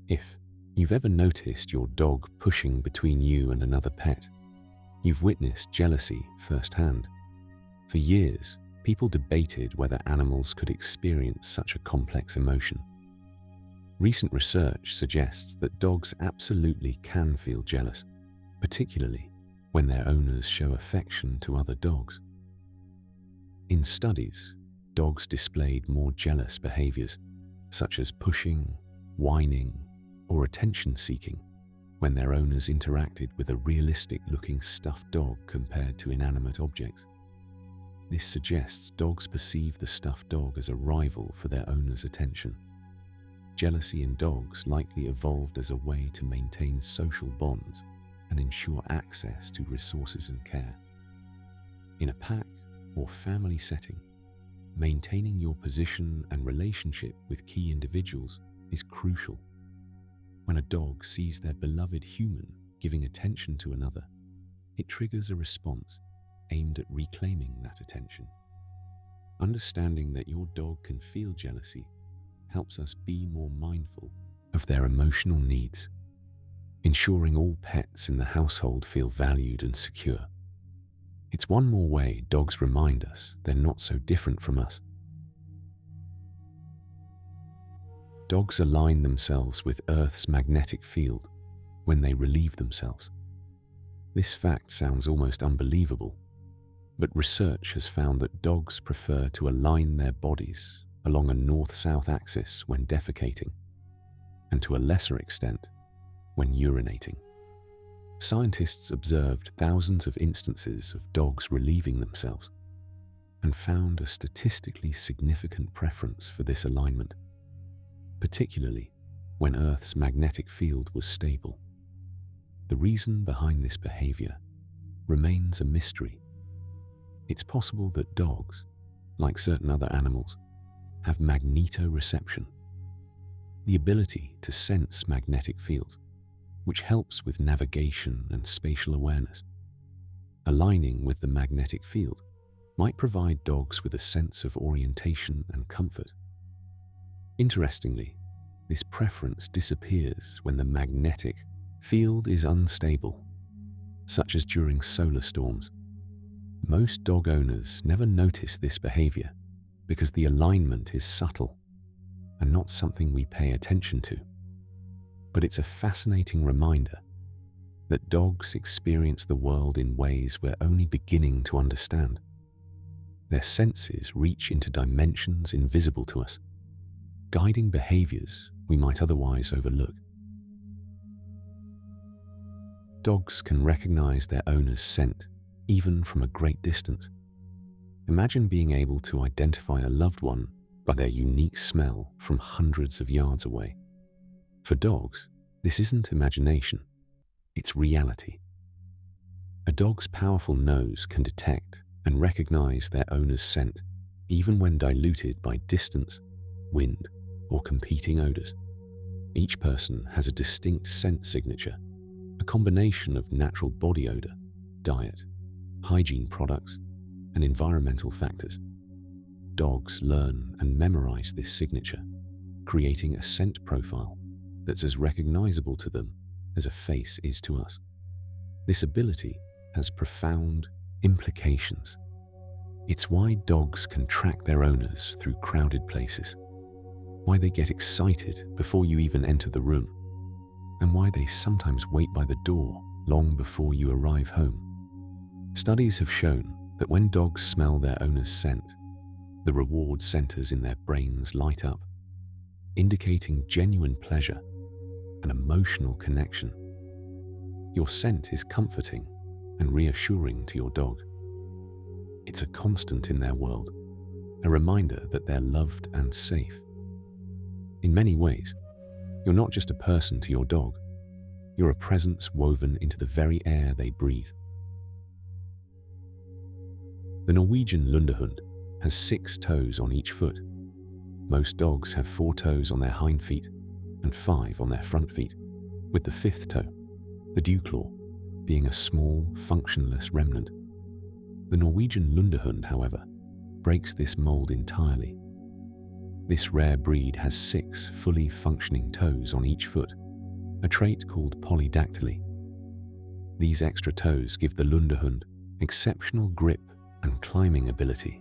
If you've ever noticed your dog pushing between you and another pet, you've witnessed jealousy firsthand. For years, people debated whether animals could experience such a complex emotion. Recent research suggests that dogs absolutely can feel jealous, particularly when their owners show affection to other dogs. In studies, dogs displayed more jealous behaviors, such as pushing, whining, or attention-seeking, when their owners interacted with a realistic-looking stuffed dog compared to inanimate objects. This suggests dogs perceive the stuffed dog as a rival for their owner's attention. Jealousy in dogs likely evolved as a way to maintain social bonds and ensure access to resources and care. In a pack or family setting, maintaining your position and relationship with key individuals is crucial. When a dog sees their beloved human giving attention to another, it triggers a response aimed at reclaiming that attention. Understanding that your dog can feel jealousy helps us be more mindful of their emotional needs, ensuring all pets in the household feel valued and secure. It's one more way dogs remind us they're not so different from us. Dogs align themselves with Earth's magnetic field when they relieve themselves. This fact sounds almost unbelievable, but research has found that dogs prefer to align their bodies along a north-south axis when defecating, and to a lesser extent when urinating. Scientists observed thousands of instances of dogs relieving themselves and found a statistically significant preference for this alignment, particularly when Earth's magnetic field was stable. The reason behind this behavior remains a mystery. It's possible that dogs, like certain other animals, have magnetoreception, the ability to sense magnetic fields, which helps with navigation and spatial awareness. Aligning with the magnetic field might provide dogs with a sense of orientation and comfort. Interestingly, this preference disappears when the magnetic field is unstable, such as during solar storms. Most dog owners never notice this behavior because the alignment is subtle and not something we pay attention to. But it's a fascinating reminder that dogs experience the world in ways we're only beginning to understand. Their senses reach into dimensions invisible to us, guiding behaviors we might otherwise overlook. Dogs can recognize their owner's scent even from a great distance. Imagine being able to identify a loved one by their unique smell from hundreds of yards away. For dogs, this isn't imagination, it's reality. A dog's powerful nose can detect and recognize their owner's scent, even when diluted by distance, wind, or competing odors. Each person has a distinct scent signature, a combination of natural body odor, diet, hygiene products, and environmental factors. Dogs learn and memorize this signature, creating a scent profile that's as recognizable to them as a face is to us. This ability has profound implications. It's why dogs can track their owners through crowded places, why they get excited before you even enter the room, and why they sometimes wait by the door long before you arrive home. Studies have shown that when dogs smell their owner's scent, the reward centers in their brains light up, indicating genuine pleasure and emotional connection. Your scent is comforting and reassuring to your dog. It's a constant in their world, a reminder that they're loved and safe. In many ways, you're not just a person to your dog, you're a presence woven into the very air they breathe. The Norwegian Lundehund has 6 toes on each foot. Most dogs have 4 toes on their hind feet and 5 on their front feet, with the 5th toe, the dew claw, being a small, functionless remnant. The Norwegian Lundehund, however, breaks this mold entirely. This rare breed has 6 fully functioning toes on each foot, a trait called polydactyly. These extra toes give the Lundehund exceptional grip and climbing ability.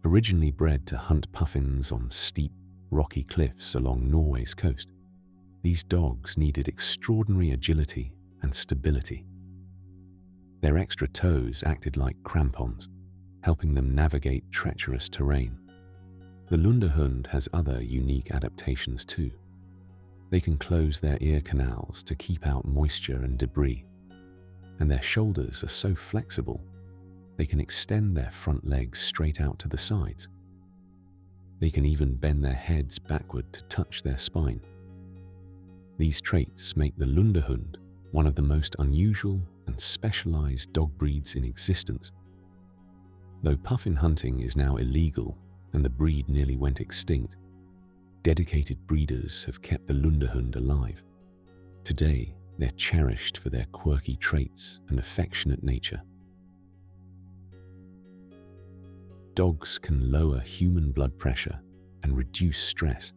Originally bred to hunt puffins on steep, rocky cliffs along Norway's coast, these dogs needed extraordinary agility and stability. Their extra toes acted like crampons, helping them navigate treacherous terrain. The Lundehund has other unique adaptations too. They can close their ear canals to keep out moisture and debris, and their shoulders are so flexible they can extend their front legs straight out to the sides. They can even bend their heads backward to touch their spine. These traits make the Lundehund one of the most unusual and specialized dog breeds in existence. Though puffin hunting is now illegal and the breed nearly went extinct, dedicated breeders have kept the Lundehund alive. Today, they're cherished for their quirky traits and affectionate nature. Dogs can lower human blood pressure and reduce stress.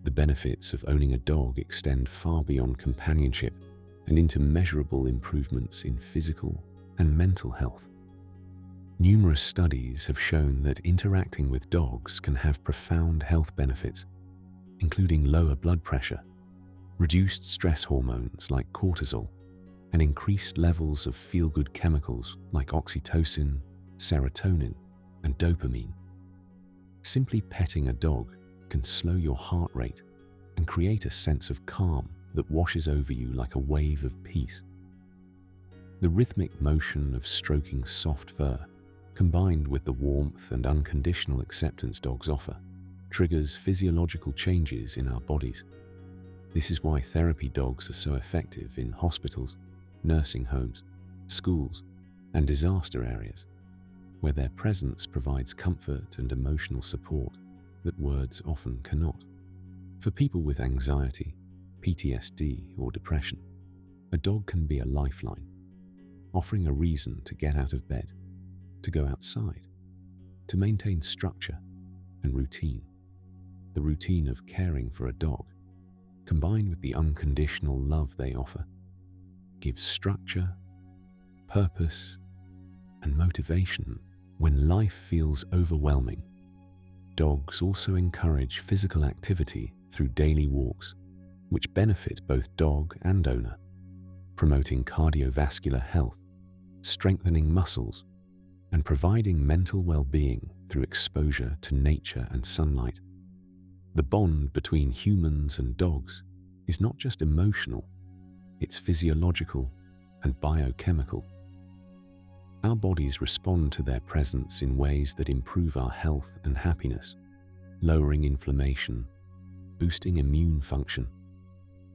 The benefits of owning a dog extend far beyond companionship and into measurable improvements in physical and mental health. Numerous studies have shown that interacting with dogs can have profound health benefits, including lower blood pressure, reduced stress hormones like cortisol, and increased levels of feel-good chemicals like oxytocin, serotonin, and dopamine. Simply petting a dog can slow your heart rate and create a sense of calm that washes over you like a wave of peace. The rhythmic motion of stroking soft fur, combined with the warmth and unconditional acceptance dogs offer, triggers physiological changes in our bodies. This is why therapy dogs are so effective in hospitals, nursing homes, schools, and disaster areas, where their presence provides comfort and emotional support that words often cannot. For people with anxiety, PTSD, or depression, a dog can be a lifeline, offering a reason to get out of bed, to go outside, to maintain structure and routine. The routine of caring for a dog, combined with the unconditional love they offer, gives structure, purpose, and motivation when life feels overwhelming. Dogs also encourage physical activity through daily walks, which benefit both dog and owner, promoting cardiovascular health, strengthening muscles, and providing mental well-being through exposure to nature and sunlight. The bond between humans and dogs is not just emotional, it's physiological and biochemical. Our bodies respond to their presence in ways that improve our health and happiness, lowering inflammation, boosting immune function,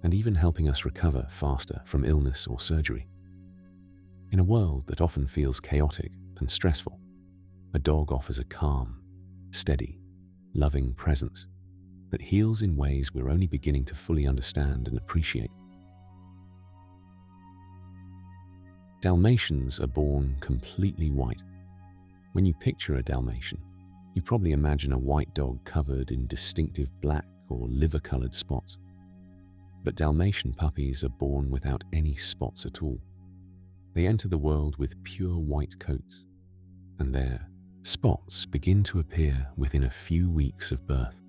and even helping us recover faster from illness or surgery. In a world that often feels chaotic and stressful, a dog offers a calm, steady, loving presence that heals in ways we're only beginning to fully understand and appreciate. Dalmatians are born completely white. When you picture a Dalmatian, you probably imagine a white dog covered in distinctive black or liver-colored spots. But Dalmatian puppies are born without any spots at all. They enter the world with pure white coats, and their spots begin to appear within a few weeks of birth.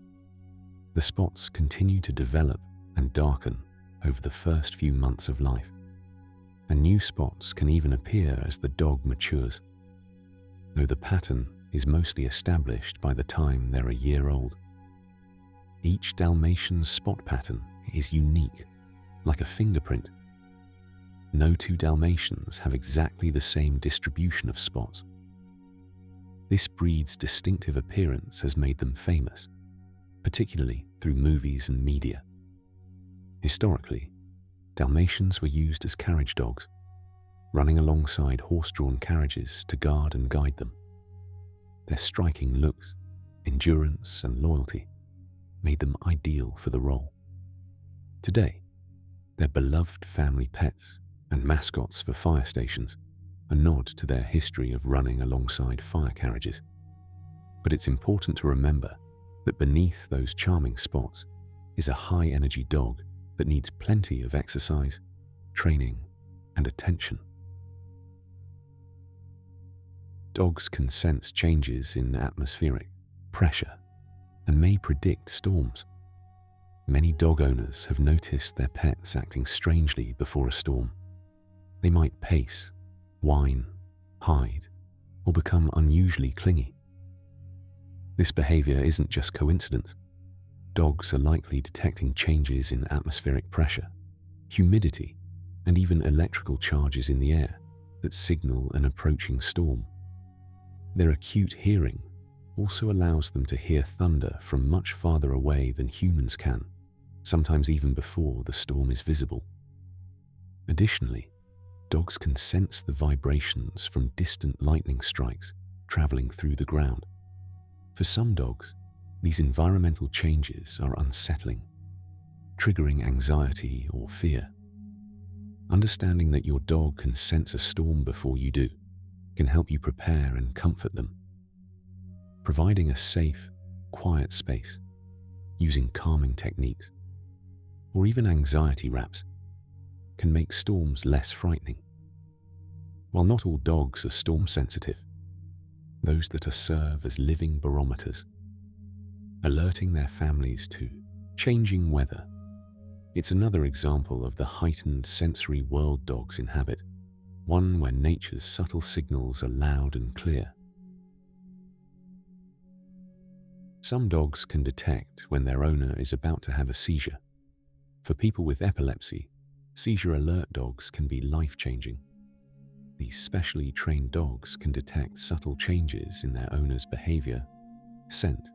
The spots continue to develop and darken over the first few months of life, and new spots can even appear as the dog matures, though the pattern is mostly established by the time they're a year old. Each Dalmatian's spot pattern is unique, like a fingerprint. No two Dalmatians have exactly the same distribution of spots. This breed's distinctive appearance has made them famous, particularly through movies and media. Historically, Dalmatians were used as carriage dogs, running alongside horse-drawn carriages to guard and guide them. Their striking looks, endurance, and loyalty made them ideal for the role. Today, they're beloved family pets and mascots for fire stations, a nod to their history of running alongside fire carriages. But it's important to remember that beneath those charming spots is a high-energy dog that needs plenty of exercise, training, and attention. Dogs can sense changes in atmospheric pressure and may predict storms. Many dog owners have noticed their pets acting strangely before a storm. They might pace, whine, hide, or become unusually clingy. This behavior isn't just coincidence. Dogs are likely detecting changes in atmospheric pressure, humidity, and even electrical charges in the air that signal an approaching storm. Their acute hearing also allows them to hear thunder from much farther away than humans can, sometimes even before the storm is visible. Additionally, dogs can sense the vibrations from distant lightning strikes traveling through the ground. For some dogs, these environmental changes are unsettling, triggering anxiety or fear. Understanding that your dog can sense a storm before you do can help you prepare and comfort them. Providing a safe, quiet space, using calming techniques, or even anxiety wraps can make storms less frightening. While not all dogs are storm sensitive, those that serve as living barometers, alerting their families to changing weather. It's another example of the heightened sensory world dogs inhabit, one where nature's subtle signals are loud and clear. Some dogs can detect when their owner is about to have a seizure. For people with epilepsy, seizure alert dogs can be life-changing. These specially trained dogs can detect subtle changes in their owner's behavior, scent,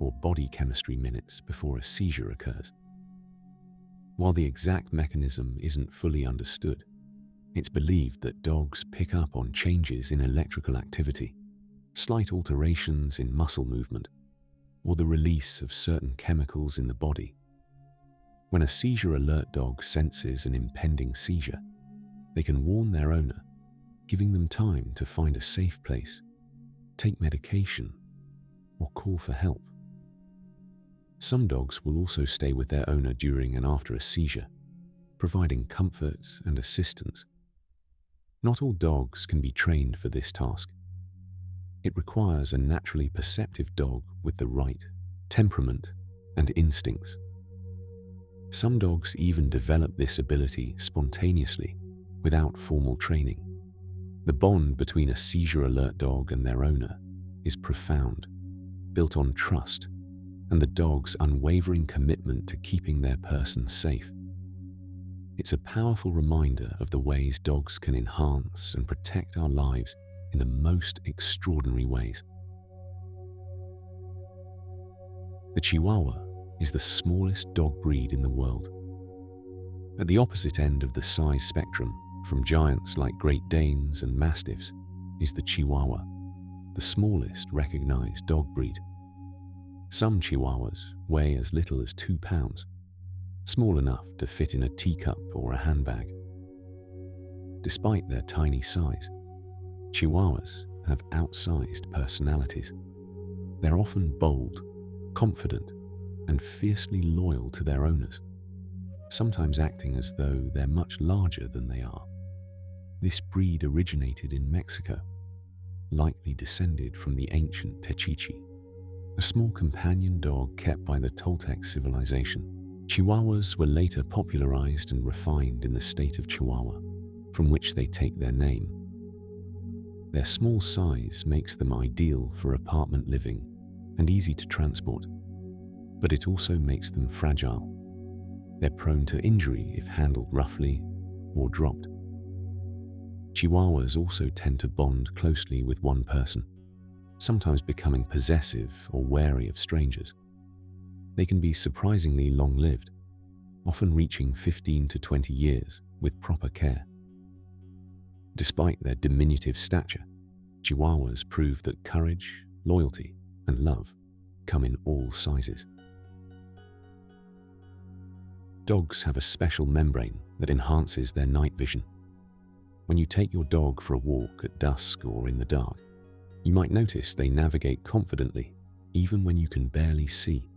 or body chemistry minutes before a seizure occurs. While the exact mechanism isn't fully understood, it's believed that dogs pick up on changes in electrical activity, slight alterations in muscle movement, or the release of certain chemicals in the body. When a seizure alert dog senses an impending seizure, they can warn their owner, giving them time to find a safe place, take medication, or call for help. Some dogs will also stay with their owner during and after a seizure, providing comfort and assistance. Not all dogs can be trained for this task. It requires a naturally perceptive dog with the right temperament and instincts. Some dogs even develop this ability spontaneously, without formal training. The bond between a seizure alert dog and their owner is profound, built on trust and the dog's unwavering commitment to keeping their person safe. It's a powerful reminder of the ways dogs can enhance and protect our lives in the most extraordinary ways. The Chihuahua is the smallest dog breed in the world. At the opposite end of the size spectrum, from giants like Great Danes and Mastiffs, is the Chihuahua, the smallest recognized dog breed. Some Chihuahuas weigh as little as 2 pounds, small enough to fit in a teacup or a handbag. Despite their tiny size, Chihuahuas have outsized personalities. They're often bold, confident, and fiercely loyal to their owners, sometimes acting as though they're much larger than they are. This breed originated in Mexico, likely descended from the ancient Techichi, a small companion dog kept by the Toltec civilization. Chihuahuas were later popularized and refined in the state of Chihuahua, from which they take their name. Their small size makes them ideal for apartment living and easy to transport, but it also makes them fragile. They're prone to injury if handled roughly or dropped. Chihuahuas also tend to bond closely with one person, sometimes becoming possessive or wary of strangers. They can be surprisingly long-lived, often reaching 15 to 20 years with proper care. Despite their diminutive stature, Chihuahuas prove that courage, loyalty, and love come in all sizes. Dogs have a special membrane that enhances their night vision. When you take your dog for a walk at dusk or in the dark, you might notice they navigate confidently, even when you can barely see.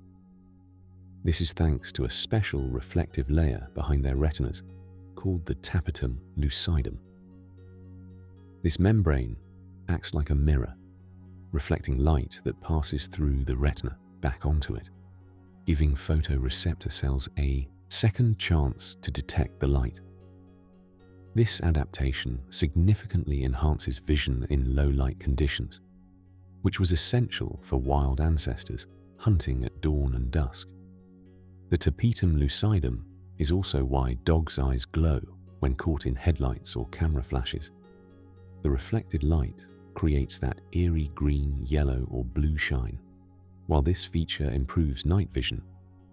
This is thanks to a special reflective layer behind their retinas called the tapetum lucidum. This membrane acts like a mirror, reflecting light that passes through the retina back onto it, giving photoreceptor cells a second chance to detect the light. This adaptation significantly enhances vision in low-light conditions, which was essential for wild ancestors hunting at dawn and dusk. The tapetum lucidum is also why dogs' eyes glow when caught in headlights or camera flashes. The reflected light creates that eerie green, yellow, or blue shine. While this feature improves night vision,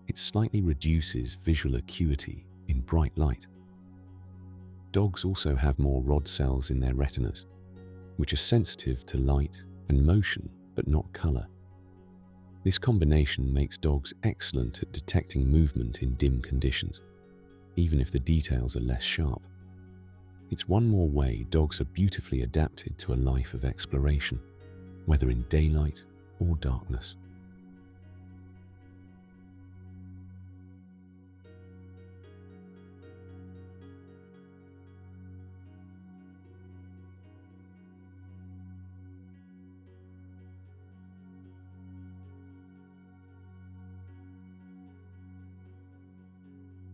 it slightly reduces visual acuity in bright light. Dogs also have more rod cells in their retinas, which are sensitive to light and motion but not color. This combination makes dogs excellent at detecting movement in dim conditions, even if the details are less sharp. It's one more way dogs are beautifully adapted to a life of exploration, whether in daylight or darkness.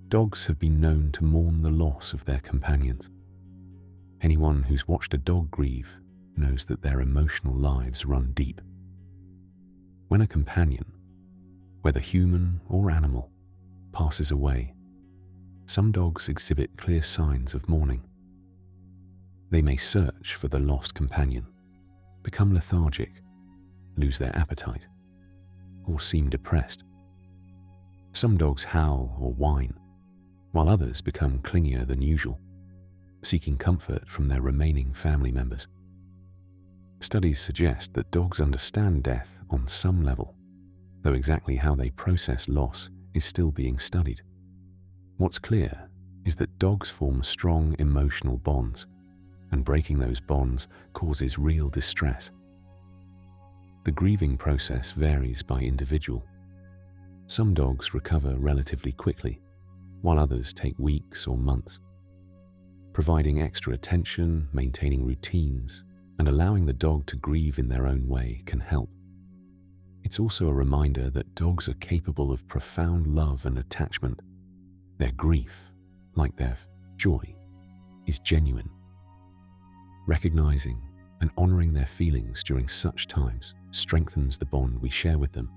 Dogs have been known to mourn the loss of their companions. Anyone who's watched a dog grieve knows that their emotional lives run deep. When a companion, whether human or animal, passes away, some dogs exhibit clear signs of mourning. They may search for the lost companion, become lethargic, lose their appetite, or seem depressed. Some dogs howl or whine, while others become clingier than usual, seeking comfort from their remaining family members. Studies suggest that dogs understand death on some level, though exactly how they process loss is still being studied. What's clear is that dogs form strong emotional bonds, and breaking those bonds causes real distress. The grieving process varies by individual. Some dogs recover relatively quickly, while others take weeks or months. Providing extra attention, maintaining routines, and allowing the dog to grieve in their own way can help. It's also a reminder that dogs are capable of profound love and attachment. Their grief, like their joy, is genuine. Recognizing and honoring their feelings during such times strengthens the bond we share with them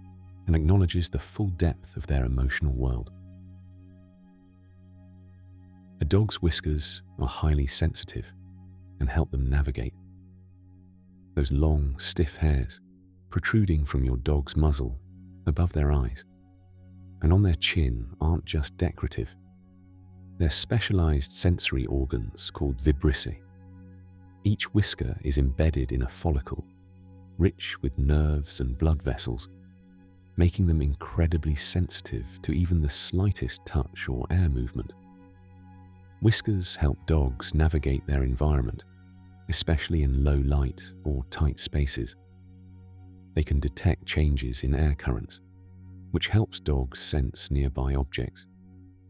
and acknowledges the full depth of their emotional world. A dog's whiskers are highly sensitive and help them navigate. Those long, stiff hairs protruding from your dog's muzzle above their eyes and on their chin aren't just decorative. They're specialized sensory organs called vibrissae. Each whisker is embedded in a follicle, rich with nerves and blood vessels, making them incredibly sensitive to even the slightest touch or air movement. Whiskers help dogs navigate their environment, especially in low light or tight spaces. They can detect changes in air currents, which helps dogs sense nearby objects,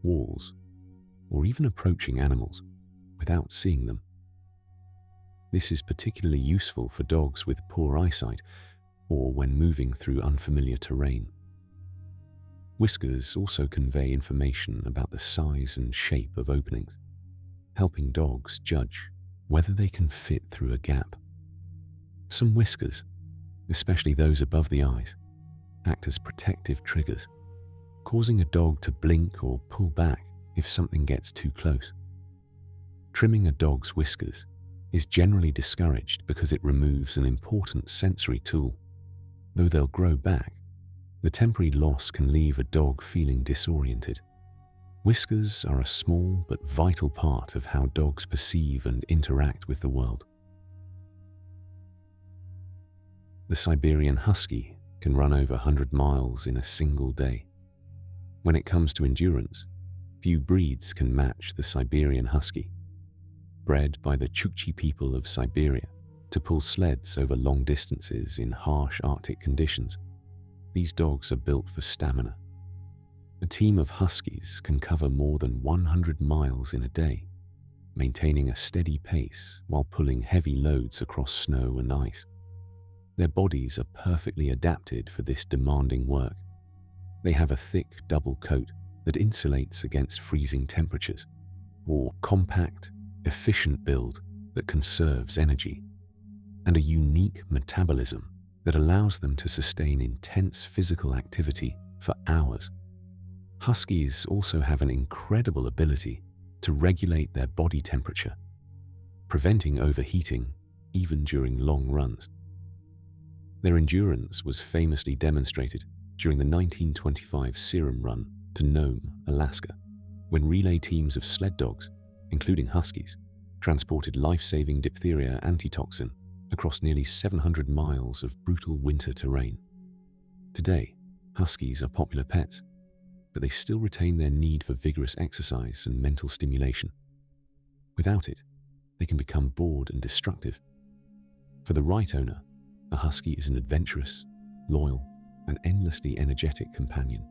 walls, or even approaching animals without seeing them. This is particularly useful for dogs with poor eyesight or when moving through unfamiliar terrain. Whiskers also convey information about the size and shape of openings, helping dogs judge whether they can fit through a gap. Some whiskers, especially those above the eyes, act as protective triggers, causing a dog to blink or pull back if something gets too close. Trimming a dog's whiskers is generally discouraged because it removes an important sensory tool. Though they'll grow back, the temporary loss can leave a dog feeling disoriented. Whiskers are a small but vital part of how dogs perceive and interact with the world. The Siberian Husky can run over 100 miles in a single day. When it comes to endurance, few breeds can match the Siberian Husky. Bred by the Chukchi people of Siberia to pull sleds over long distances in harsh Arctic conditions, these dogs are built for stamina. A team of Huskies can cover more than 100 miles in a day, maintaining a steady pace while pulling heavy loads across snow and ice. Their bodies are perfectly adapted for this demanding work. They have a thick double coat that insulates against freezing temperatures, or compact, efficient build that conserves energy, and a unique metabolism that allows them to sustain intense physical activity for hours. Huskies also have an incredible ability to regulate their body temperature, preventing overheating even during long runs. Their endurance was famously demonstrated during the 1925 Serum Run to Nome, Alaska, when relay teams of sled dogs, including Huskies, transported life-saving diphtheria antitoxin across nearly 700 miles of brutal winter terrain. Today, Huskies are popular pets, but they still retain their need for vigorous exercise and mental stimulation. Without it, they can become bored and destructive. For the right owner, a Husky is an adventurous, loyal, and endlessly energetic companion.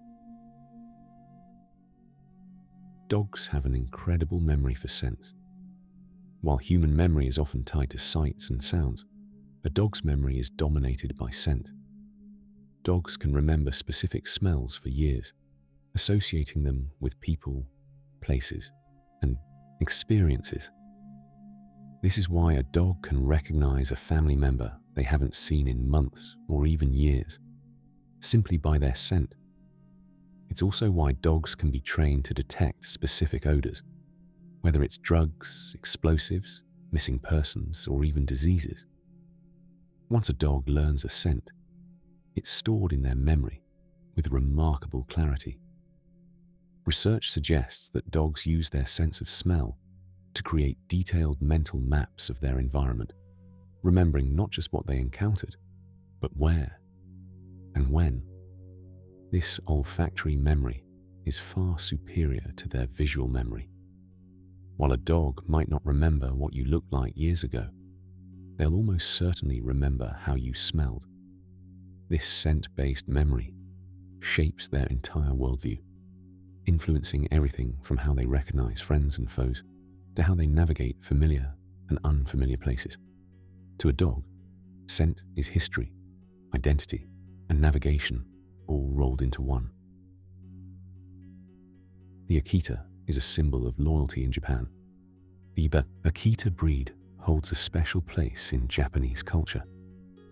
Dogs have an incredible memory for scents. While human memory is often tied to sights and sounds, a dog's memory is dominated by scent. Dogs can remember specific smells for years, associating them with people, places, and experiences. This is why a dog can recognize a family member they haven't seen in months or even years. simply by their scent. It's also why dogs can be trained to detect specific odors, whether it's drugs, explosives, missing persons, or even diseases. Once a dog learns a scent, it's stored in their memory with remarkable clarity. Research suggests that dogs use their sense of smell to create detailed mental maps of their environment, remembering not just what they encountered, but where and when. This olfactory memory is far superior to their visual memory. While a dog might not remember what you looked like years ago, they'll almost certainly remember how you smelled. This scent-based memory shapes their entire worldview, influencing everything from how they recognize friends and foes to how they navigate familiar and unfamiliar places. To a dog, scent is history, identity, and navigation all rolled into one. The Akita is a symbol of loyalty in Japan. The Akita breed holds a special place in Japanese culture,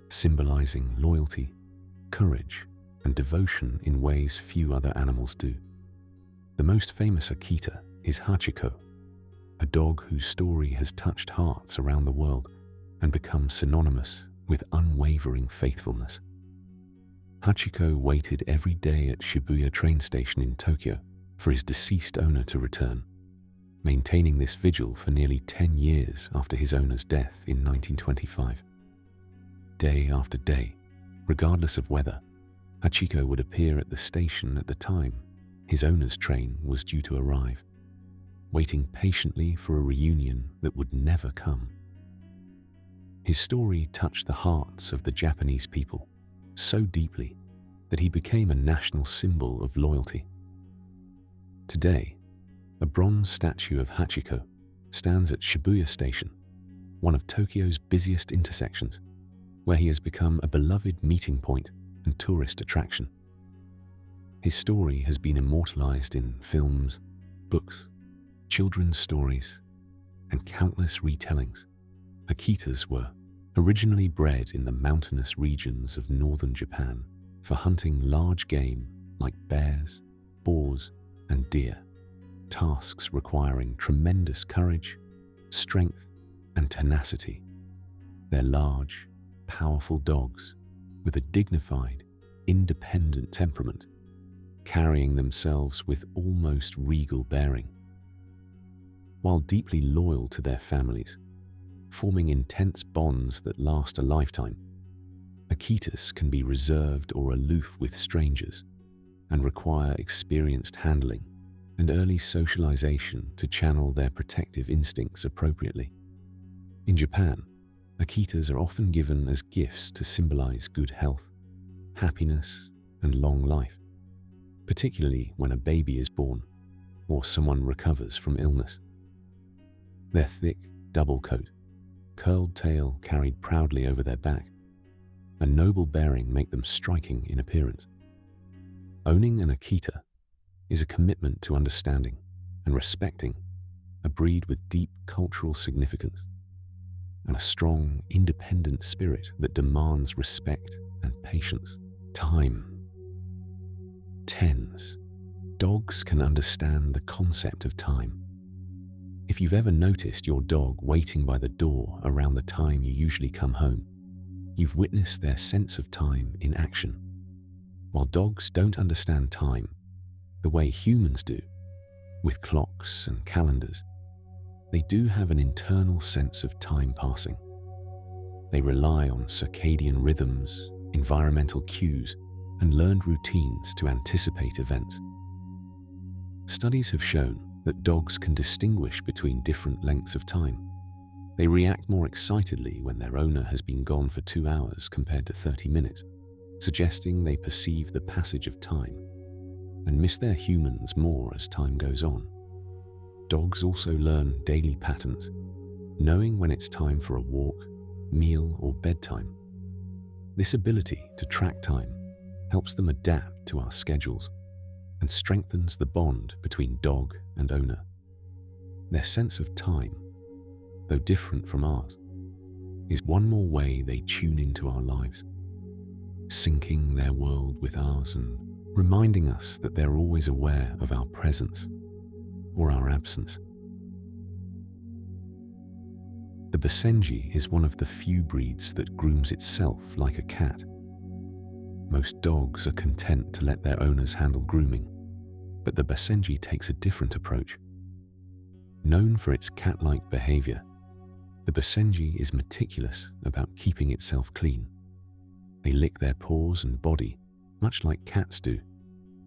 symbolizing loyalty, courage, and devotion in ways few other animals do. The most famous Akita is Hachiko, a dog whose story has touched hearts around the world and become synonymous with unwavering faithfulness. Hachiko waited every day at Shibuya train station in Tokyo for his deceased owner to return, maintaining this vigil for nearly 10 years after his owner's death in 1925. Day after day, regardless of weather, Hachiko would appear at the station at the time his owner's train was due to arrive, waiting patiently for a reunion that would never come. His story touched the hearts of the Japanese people so deeply that he became a national symbol of loyalty. Today, a bronze statue of Hachiko stands at Shibuya Station, one of Tokyo's busiest intersections, where he has become a beloved meeting point and tourist attraction. His story has been immortalized in films, books, children's stories, and countless retellings. Akitas were originally bred in the mountainous regions of northern Japan for hunting large game like bears, boars, and deer, tasks requiring tremendous courage, strength, and tenacity. They're large, powerful dogs with a dignified, independent temperament, carrying themselves with almost regal bearing. While deeply loyal to their families, forming intense bonds that last a lifetime, Akitas can be reserved or aloof with strangers and require experienced handling and early socialization to channel their protective instincts appropriately. In Japan, Akitas are often given as gifts to symbolize good health, happiness, and long life, particularly when a baby is born or someone recovers from illness. Their thick, double coat, curled tail carried proudly over their back, and noble bearing make them striking in appearance. Owning an Akita is a commitment to understanding and respecting a breed with deep cultural significance and a strong, independent spirit that demands respect and patience. Time. Tens. Dogs can understand the concept of time. If you've ever noticed your dog waiting by the door around the time you usually come home, you've witnessed their sense of time in action. While dogs don't understand time the way humans do, with clocks and calendars, they do have an internal sense of time passing. They rely on circadian rhythms, environmental cues, and learned routines to anticipate events. Studies have shown that dogs can distinguish between different lengths of time. They react more excitedly when their owner has been gone for 2 hours compared to 30 minutes, suggesting they perceive the passage of time and miss their humans more as time goes on. Dogs also learn daily patterns, knowing when it's time for a walk, meal, or bedtime. This ability to track time helps them adapt to our schedules and strengthens the bond between dog and owner. Their sense of time, though different from ours, is one more way they tune into our lives, syncing their world with ours and reminding us that they're always aware of our presence or our absence. The Basenji is one of the few breeds that grooms itself like a cat. Most dogs are content to let their owners handle grooming, but the Basenji takes a different approach. Known for its cat-like behavior, the Basenji is meticulous about keeping itself clean. They lick their paws and body, much like cats do,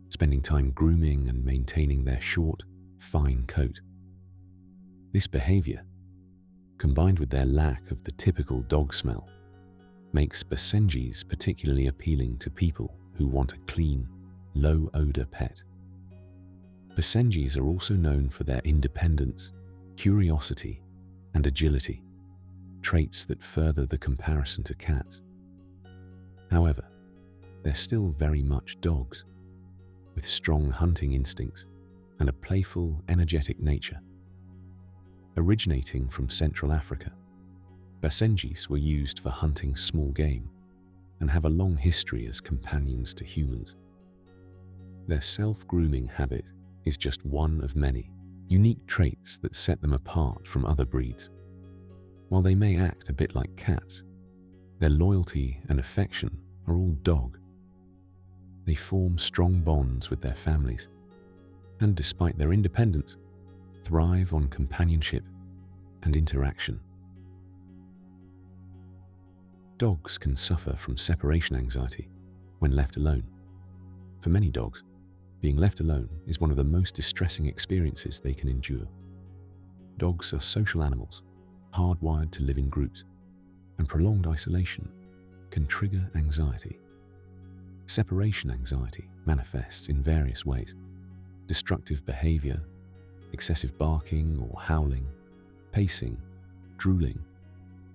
spending time grooming and maintaining their short, fine coat. This behavior, combined with their lack of the typical dog smell, makes Basenjis particularly appealing to people who want a clean, low-odor pet. Basenjis are also known for their independence, curiosity, and agility, traits that further the comparison to cats. However, they're still very much dogs, with strong hunting instincts and a playful, energetic nature. Originating from Central Africa, Basenjis were used for hunting small game and have a long history as companions to humans. Their self-grooming habit is just one of many unique traits that set them apart from other breeds. While they may act a bit like cats, their loyalty and affection are all dog. They form strong bonds with their families, and despite their independence, thrive on companionship and interaction. Dogs can suffer from separation anxiety when left alone. For many dogs, being left alone is one of the most distressing experiences they can endure. Dogs are social animals, hardwired to live in groups, and prolonged isolation can trigger anxiety. Separation anxiety manifests in various ways: destructive behavior, excessive barking or howling, pacing, drooling,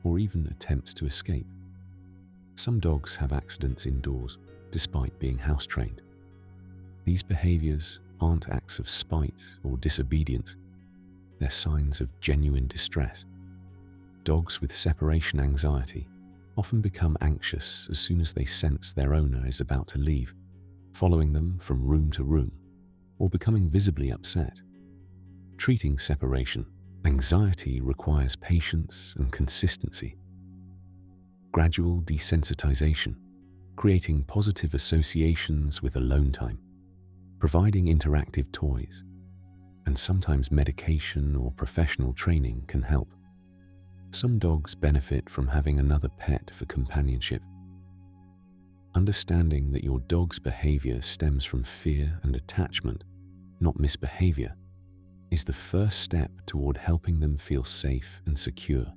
or even attempts to escape. Some dogs have accidents indoors despite being house-trained. These behaviors aren't acts of spite or disobedience. They're signs of genuine distress. Dogs with separation anxiety often become anxious as soon as they sense their owner is about to leave, following them from room to room, or becoming visibly upset. Treating separation anxiety requires patience and consistency. Gradual desensitization, creating positive associations with alone time, providing interactive toys, and sometimes medication or professional training can help. Some dogs benefit from having another pet for companionship. Understanding that your dog's behavior stems from fear and attachment, not misbehavior, is the first step toward helping them feel safe and secure,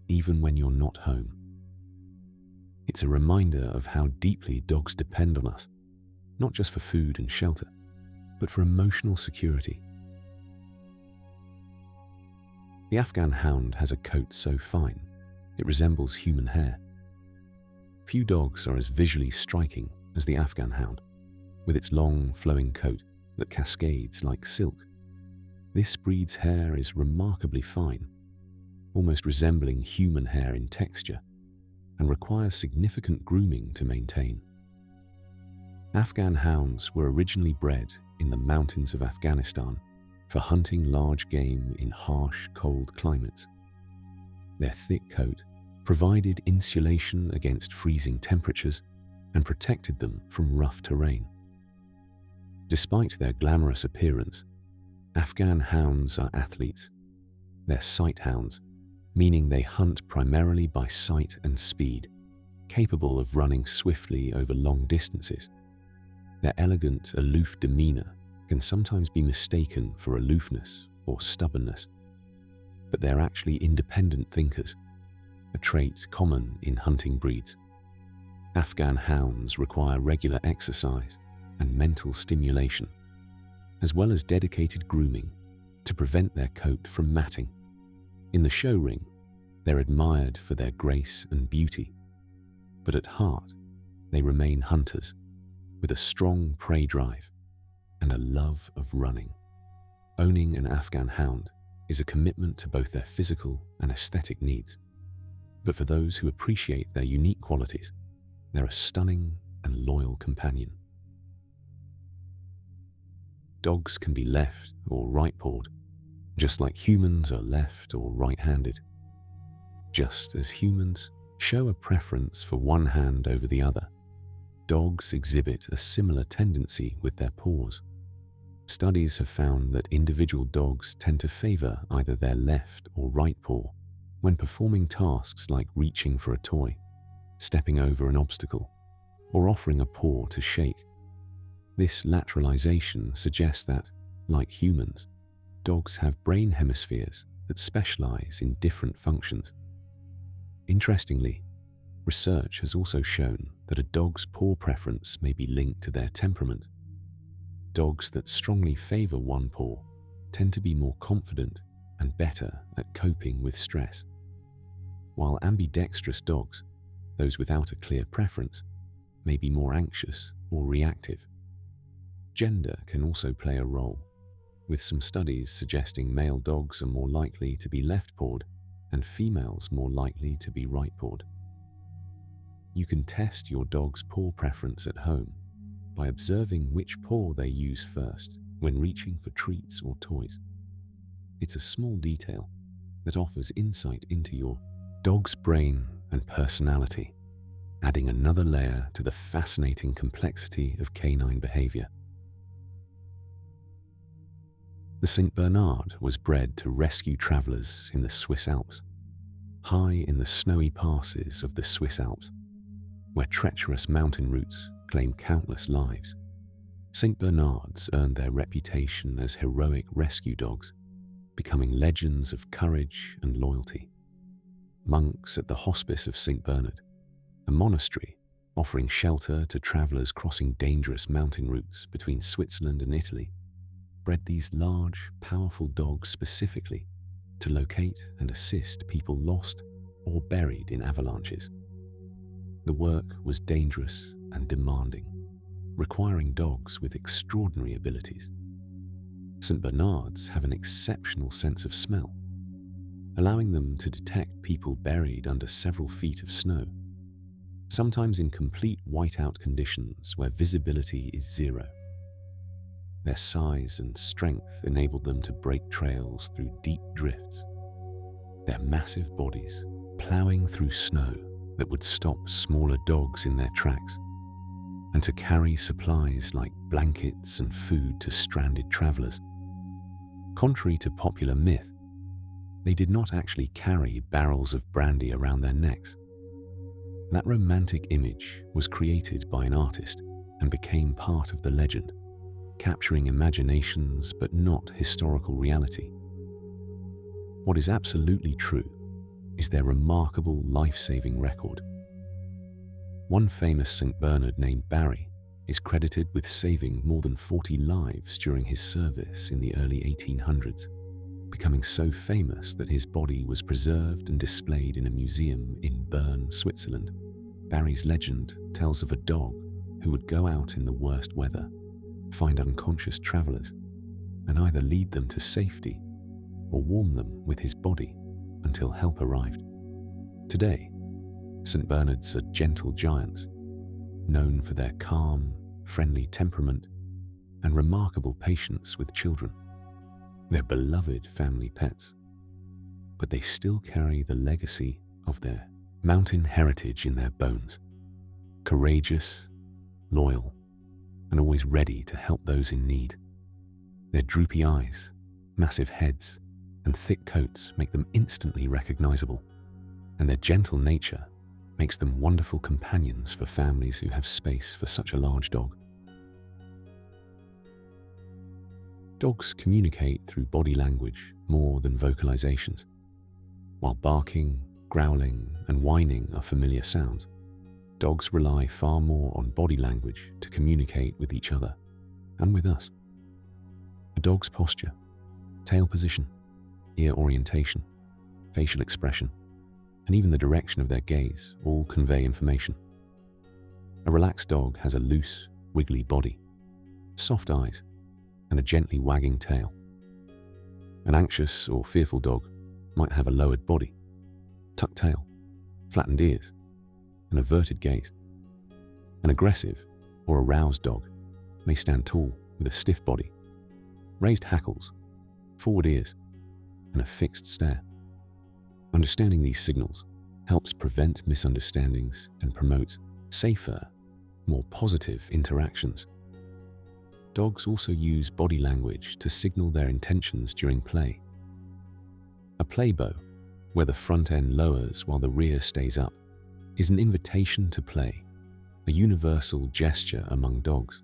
even when you're not home. It's a reminder of how deeply dogs depend on us, not just for food and shelter, but for emotional security. The Afghan hound has a coat so fine, it resembles human hair. Few dogs are as visually striking as the Afghan hound, with its long, flowing coat that cascades like silk. This breed's hair is remarkably fine, almost resembling human hair in texture, and requires significant grooming to maintain. Afghan hounds were originally bred in the mountains of Afghanistan for hunting large game in harsh, cold climates. Their thick coat provided insulation against freezing temperatures and protected them from rough terrain. Despite their glamorous appearance, Afghan hounds are athletes. They're sight hounds, meaning they hunt primarily by sight and speed, capable of running swiftly over long distances. Their elegant, aloof demeanor can sometimes be mistaken for aloofness or stubbornness, but they're actually independent thinkers, a trait common in hunting breeds. Afghan hounds require regular exercise and mental stimulation, as well as dedicated grooming to prevent their coat from matting. In the show ring, they're admired for their grace and beauty, but at heart, they remain hunters with a strong prey drive and a love of running. Owning an Afghan hound is a commitment to both their physical and aesthetic needs, but for those who appreciate their unique qualities, they're a stunning and loyal companion. Dogs can be left or right-pawed, just like humans are left or right-handed. Just as humans show a preference for one hand over the other, dogs exhibit a similar tendency with their paws. Studies have found that individual dogs tend to favor either their left or right paw when performing tasks like reaching for a toy, stepping over an obstacle, or offering a paw to shake. This lateralization suggests that, like humans, dogs have brain hemispheres that specialize in different functions. Interestingly, research has also shown that a dog's paw preference may be linked to their temperament. Dogs that strongly favor one paw tend to be more confident and better at coping with stress, while ambidextrous dogs, those without a clear preference, may be more anxious or reactive. Gender can also play a role, with some studies suggesting male dogs are more likely to be left-pawed and females more likely to be right-pawed. You can test your dog's paw preference at home by observing which paw they use first when reaching for treats or toys. It's a small detail that offers insight into your dog's brain and personality, adding another layer to the fascinating complexity of canine behavior. The St. Bernard was bred to rescue travelers in the Swiss Alps, high in the snowy passes of the Swiss Alps, where treacherous mountain routes claim countless lives. St. Bernards earned their reputation as heroic rescue dogs, becoming legends of courage and loyalty. Monks at the Hospice of St. Bernard, a monastery offering shelter to travelers crossing dangerous mountain routes between Switzerland and Italy, bred these large, powerful dogs specifically to locate and assist people lost or buried in avalanches. The work was dangerous and demanding, requiring dogs with extraordinary abilities. St. Bernards have an exceptional sense of smell, allowing them to detect people buried under several feet of snow, sometimes in complete whiteout conditions where visibility is zero. Their size and strength enabled them to break trails through deep drifts, their massive bodies plowing through snow that would stop smaller dogs in their tracks, and to carry supplies like blankets and food to stranded travelers. Contrary to popular myth, they did not actually carry barrels of brandy around their necks. That romantic image was created by an artist and became part of the legend, capturing imaginations but not historical reality. What is absolutely true is their remarkable life-saving record. One famous St. Bernard named Barry is credited with saving more than 40 lives during his service in the early 1800s, becoming so famous that his body was preserved and displayed in a museum in Bern, Switzerland. Barry's legend tells of a dog who would go out in the worst weather, find unconscious travelers, and either lead them to safety or warm them with his body until help arrived. Today, St. Bernards are gentle giants, known for their calm, friendly temperament and remarkable patience with children. They're beloved family pets, but they still carry the legacy of their mountain heritage in their bones. Courageous, loyal, and always ready to help those in need. Their droopy eyes, massive heads, and thick coats make them instantly recognizable, and their gentle nature makes them wonderful companions for families who have space for such a large dog. Dogs communicate through body language more than vocalizations. While barking, growling, and whining are familiar sounds, dogs rely far more on body language to communicate with each other and with us. A dog's posture, tail position, ear orientation, facial expression, and even the direction of their gaze all convey information. A relaxed dog has a loose, wiggly body, soft eyes, and a gently wagging tail. An anxious or fearful dog might have a lowered body, tucked tail, flattened ears, and averted gaze. An aggressive or aroused dog may stand tall with a stiff body, raised hackles, forward ears, and a fixed stare. Understanding these signals helps prevent misunderstandings and promotes safer, more positive interactions. Dogs also use body language to signal their intentions during play. A play bow, where the front end lowers while the rear stays up, is an invitation to play, a universal gesture among dogs.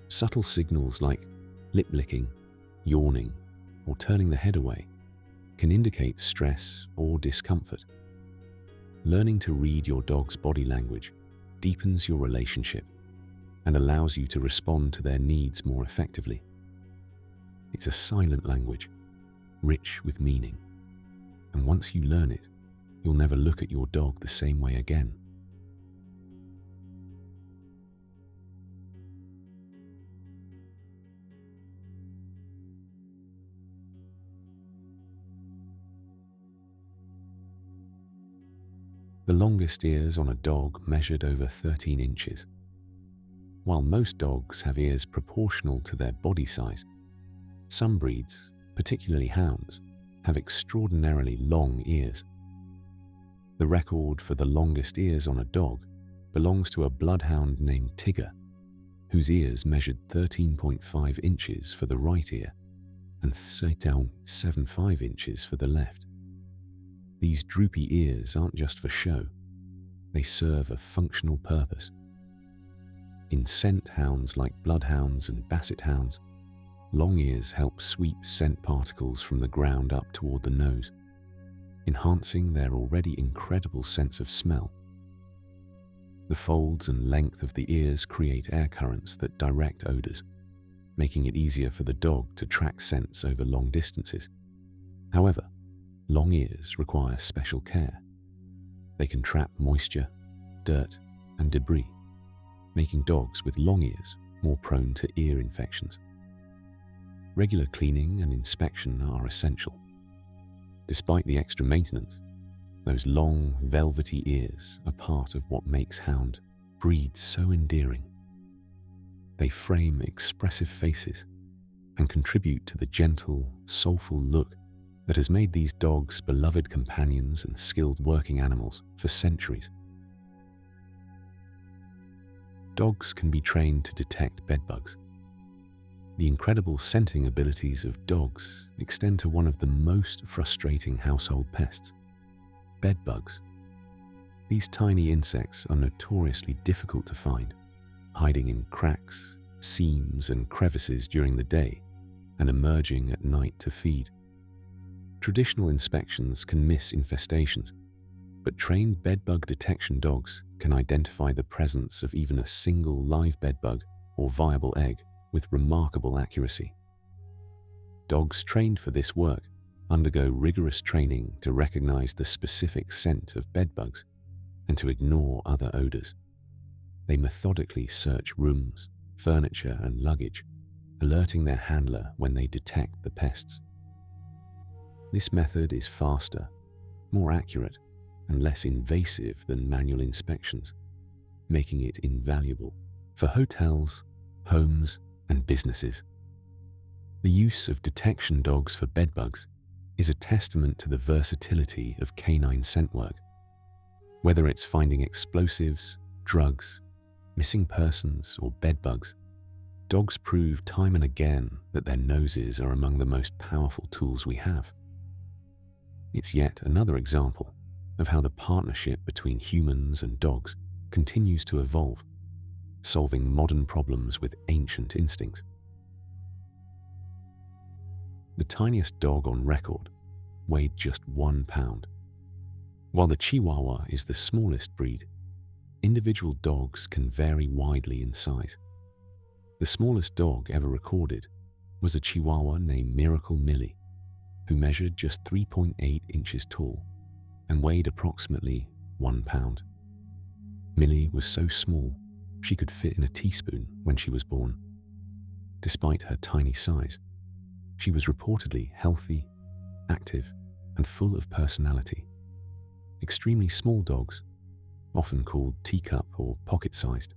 Subtle signals like lip licking, yawning, or turning the head away can indicate stress or discomfort. Learning to read your dog's body language deepens your relationship and allows you to respond to their needs more effectively. It's a silent language, rich with meaning, and once you learn it, you'll never look at your dog the same way again. The longest ears on a dog measured over 13 inches. While most dogs have ears proportional to their body size, some breeds, particularly hounds, have extraordinarily long ears. The record for the longest ears on a dog belongs to a bloodhound named Tigger, whose ears measured 13.5 inches for the right ear and 3.75 inches for the left. These droopy ears aren't just for show, they serve a functional purpose. In scent hounds like bloodhounds and basset hounds, long ears help sweep scent particles from the ground up toward the nose, enhancing their already incredible sense of smell. The folds and length of the ears create air currents that direct odors, making it easier for the dog to track scents over long distances. However, long ears require special care. They can trap moisture, dirt, and debris, making dogs with long ears more prone to ear infections. Regular cleaning and inspection are essential. Despite the extra maintenance, those long, velvety ears are part of what makes hound breeds so endearing. They frame expressive faces and contribute to the gentle, soulful look that has made these dogs beloved companions and skilled working animals for centuries. Dogs can be trained to detect bedbugs. The incredible scenting abilities of dogs extend to one of the most frustrating household pests, bedbugs. These tiny insects are notoriously difficult to find, hiding in cracks, seams, and crevices during the day and emerging at night to feed. Traditional inspections can miss infestations, but trained bedbug detection dogs can identify the presence of even a single live bedbug or viable egg with remarkable accuracy. Dogs trained for this work undergo rigorous training to recognize the specific scent of bedbugs and to ignore other odors. They methodically search rooms, furniture, and luggage, alerting their handler when they detect the pests. This method is faster, more accurate, and less invasive than manual inspections, making it invaluable for hotels, homes, and businesses. The use of detection dogs for bedbugs is a testament to the versatility of canine scent work. Whether it's finding explosives, drugs, missing persons, or bedbugs, dogs prove time and again that their noses are among the most powerful tools we have. It's yet another example of how the partnership between humans and dogs continues to evolve, solving modern problems with ancient instincts. The tiniest dog on record weighed just 1 pound. While the Chihuahua is the smallest breed, individual dogs can vary widely in size. The smallest dog ever recorded was a Chihuahua named Miracle Millie, who measured just 3.8 inches tall and weighed approximately 1 pound. Millie was so small she could fit in a teaspoon when she was born. Despite her tiny size, she was reportedly healthy, active, and full of personality. Extremely small dogs, often called teacup or pocket-sized,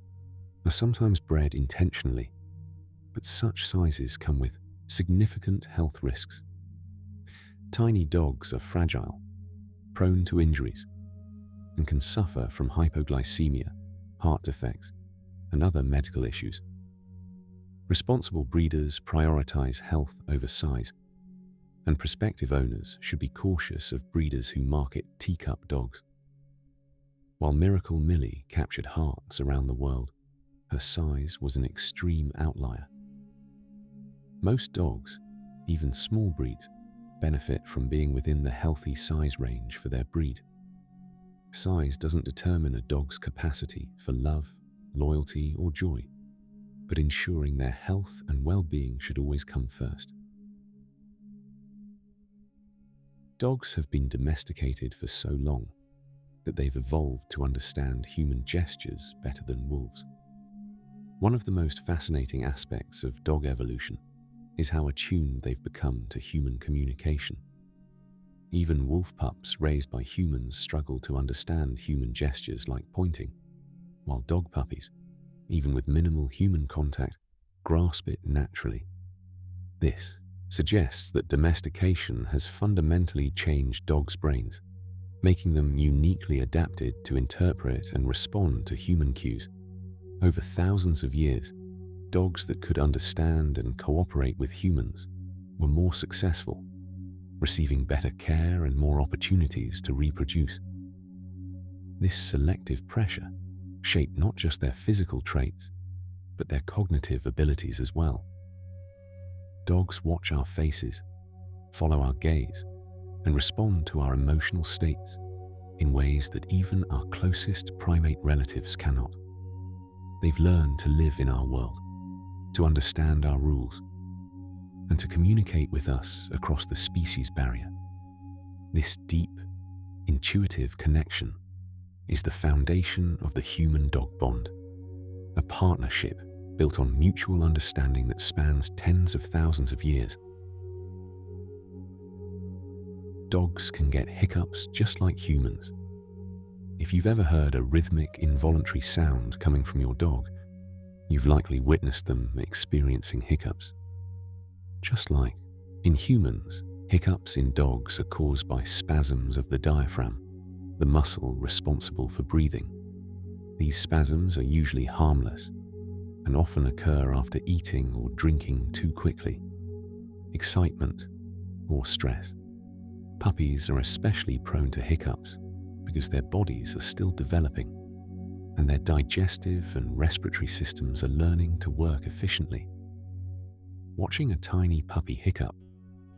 are sometimes bred intentionally, but such sizes come with significant health risks. Tiny dogs are fragile, prone to injuries, and can suffer from hypoglycemia, heart defects, and other medical issues. Responsible breeders prioritize health over size, and prospective owners should be cautious of breeders who market teacup dogs. While Miracle Millie captured hearts around the world, her size was an extreme outlier. Most dogs, even small breeds, benefit from being within the healthy size range for their breed. Size doesn't determine a dog's capacity for love, loyalty, or joy, but ensuring their health and well-being should always come first. Dogs have been domesticated for so long that they've evolved to understand human gestures better than wolves. One of the most fascinating aspects of dog evolution is how attuned they've become to human communication. Even wolf pups raised by humans struggle to understand human gestures like pointing, while dog puppies, even with minimal human contact, grasp it naturally. This suggests that domestication has fundamentally changed dogs' brains, making them uniquely adapted to interpret and respond to human cues. Over thousands of years, dogs that could understand and cooperate with humans were more successful, receiving better care and more opportunities to reproduce. This selective pressure shaped not just their physical traits, but their cognitive abilities as well. Dogs watch our faces, follow our gaze, and respond to our emotional states in ways that even our closest primate relatives cannot. They've learned to live in our world, to understand our rules, and to communicate with us across the species barrier. This deep, intuitive connection is the foundation of the human-dog bond, a partnership built on mutual understanding that spans tens of thousands of years. Dogs can get hiccups just like humans. If you've ever heard a rhythmic, involuntary sound coming from your dog, you've likely witnessed them experiencing hiccups. Just like in humans, hiccups in dogs are caused by spasms of the diaphragm, the muscle responsible for breathing. These spasms are usually harmless and often occur after eating or drinking too quickly, excitement, or stress. Puppies are especially prone to hiccups because their bodies are still developing and their digestive and respiratory systems are learning to work efficiently. Watching a tiny puppy hiccup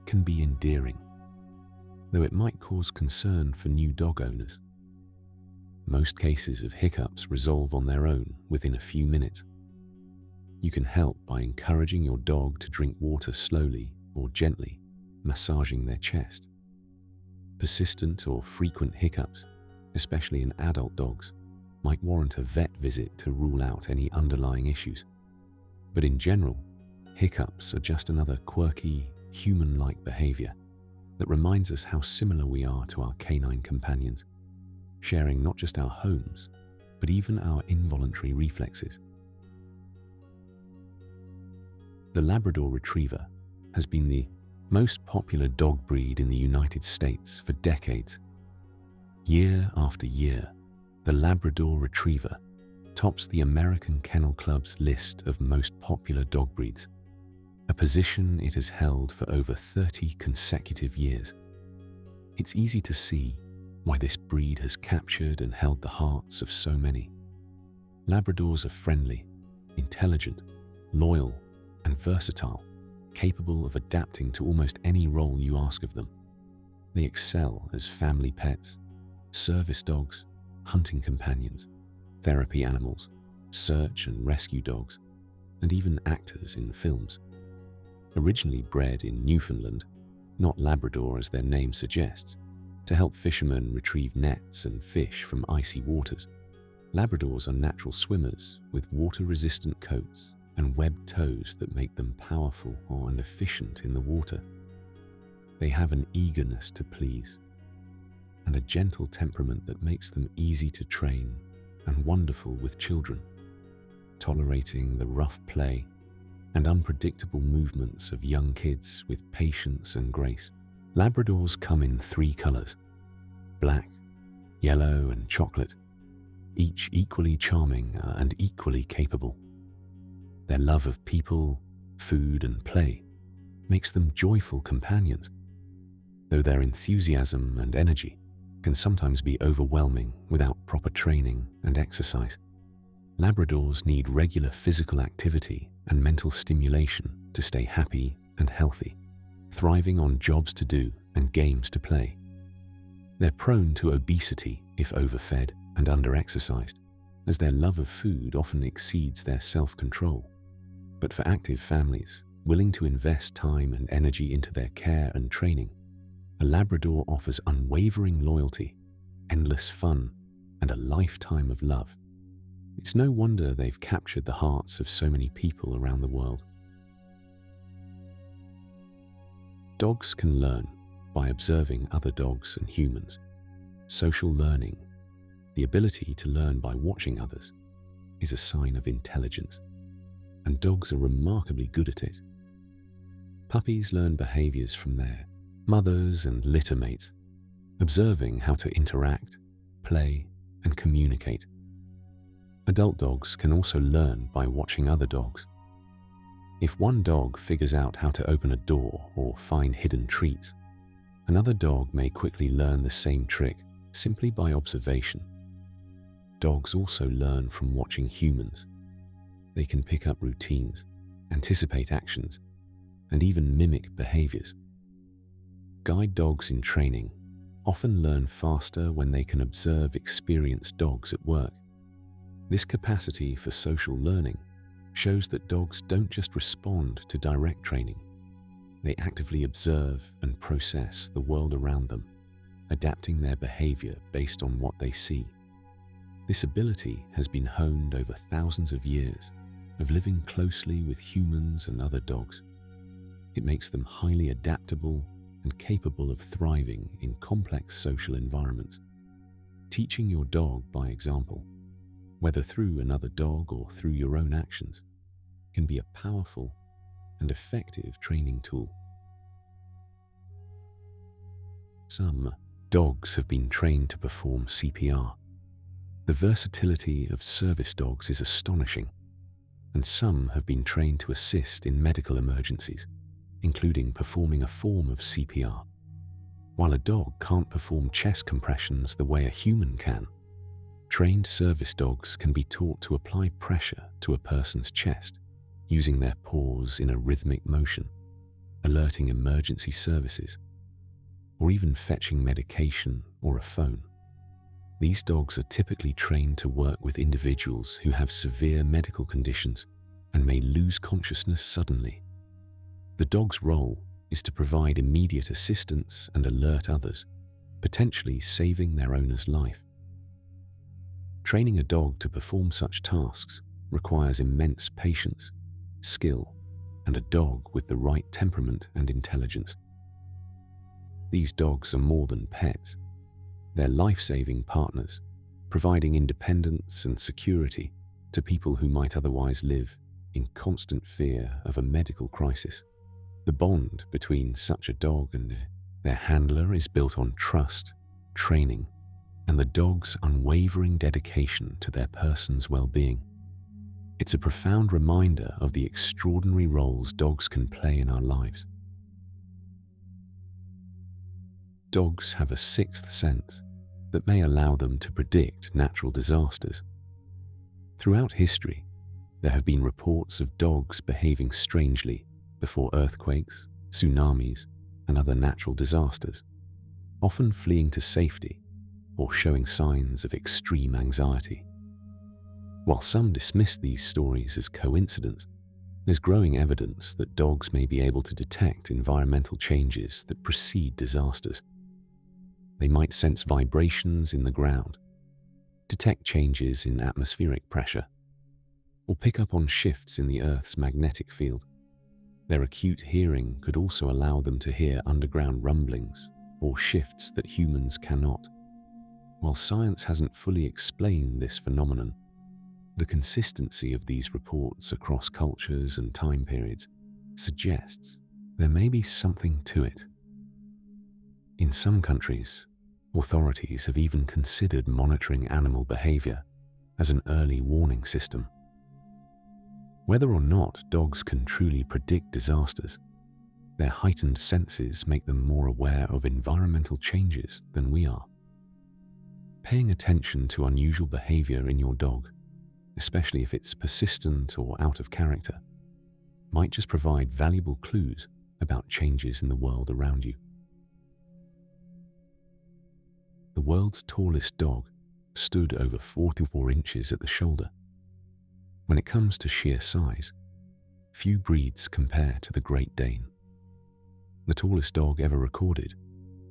can be endearing, though it might cause concern for new dog owners. Most cases of hiccups resolve on their own within a few minutes. You can help by encouraging your dog to drink water slowly or gently, massaging their chest. Persistent or frequent hiccups, especially in adult dogs, might warrant a vet visit to rule out any underlying issues. But in general, hiccups are just another quirky, human-like behavior that reminds us how similar we are to our canine companions, sharing not just our homes, but even our involuntary reflexes. The Labrador Retriever has been the most popular dog breed in the United States for decades. Year after year, the Labrador Retriever tops the American Kennel Club's list of most popular dog breeds, a position it has held for over 30 consecutive years. It's easy to see why this breed has captured and held the hearts of so many. Labradors are friendly, intelligent, loyal, and versatile, capable of adapting to almost any role you ask of them. They excel as family pets, service dogs, hunting companions, therapy animals, search and rescue dogs, and even actors in films. Originally bred in Newfoundland, not Labrador as their name suggests, to help fishermen retrieve nets and fish from icy waters, Labradors are natural swimmers with water-resistant coats and webbed toes that make them powerful and efficient in the water. They have an eagerness to please and a gentle temperament that makes them easy to train and wonderful with children, tolerating the rough play and unpredictable movements of young kids with patience and grace. Labradors come in 3 colors: black, yellow, and chocolate, each equally charming and equally capable. Their love of people, food, and play makes them joyful companions, though their enthusiasm and energy can sometimes be overwhelming without proper training and exercise. Labradors need regular physical activity and mental stimulation to stay happy and healthy, thriving on jobs to do and games to play. They're prone to obesity if overfed and under-exercised, as their love of food often exceeds their self-control. But for active families willing to invest time and energy into their care and training, a Labrador offers unwavering loyalty, endless fun, and a lifetime of love. It's no wonder they've captured the hearts of so many people around the world. Dogs can learn by observing other dogs and humans. Social learning, the ability to learn by watching others, is a sign of intelligence, and dogs are remarkably good at it. Puppies learn behaviors from their mothers and litter mates, observing how to interact, play, and communicate. Adult dogs can also learn by watching other dogs. If one dog figures out how to open a door or find hidden treats, another dog may quickly learn the same trick simply by observation. Dogs also learn from watching humans. They can pick up routines, anticipate actions, and even mimic behaviors. Guide dogs in training often learn faster when they can observe experienced dogs at work. This capacity for social learning shows that dogs don't just respond to direct training. They actively observe and process the world around them, adapting their behavior based on what they see. This ability has been honed over thousands of years of living closely with humans and other dogs. It makes them highly adaptable and capable of thriving in complex social environments. Teaching your dog by example, whether through another dog or through your own actions, can be a powerful and effective training tool. Some dogs have been trained to perform CPR. The versatility of service dogs is astonishing, and some have been trained to assist in medical emergencies, including performing a form of CPR. While a dog can't perform chest compressions the way a human can, trained service dogs can be taught to apply pressure to a person's chest using their paws in a rhythmic motion, alerting emergency services, or even fetching medication or a phone. These dogs are typically trained to work with individuals who have severe medical conditions and may lose consciousness suddenly. The dog's role is to provide immediate assistance and alert others, potentially saving their owner's life. Training a dog to perform such tasks requires immense patience, skill, and a dog with the right temperament and intelligence. These dogs are more than pets. They're life-saving partners, providing independence and security to people who might otherwise live in constant fear of a medical crisis. The bond between such a dog and their handler is built on trust, training, and the dog's unwavering dedication to their person's well-being. It's a profound reminder of the extraordinary roles dogs can play in our lives. Dogs have a sixth sense that may allow them to predict natural disasters. Throughout history, there have been reports of dogs behaving strangely before earthquakes, tsunamis, and other natural disasters, often fleeing to safety or showing signs of extreme anxiety. While some dismiss these stories as coincidence, there's growing evidence that dogs may be able to detect environmental changes that precede disasters. They might sense vibrations in the ground, detect changes in atmospheric pressure, or pick up on shifts in the Earth's magnetic field. Their acute hearing could also allow them to hear underground rumblings or shifts that humans cannot. While science hasn't fully explained this phenomenon, the consistency of these reports across cultures and time periods suggests there may be something to it. In some countries, authorities have even considered monitoring animal behavior as an early warning system. Whether or not dogs can truly predict disasters, their heightened senses make them more aware of environmental changes than we are. Paying attention to unusual behavior in your dog, especially if it's persistent or out of character, might just provide valuable clues about changes in the world around you. The world's tallest dog stood over 44 inches at the shoulder. When it comes to sheer size, few breeds compare to the Great Dane. The tallest dog ever recorded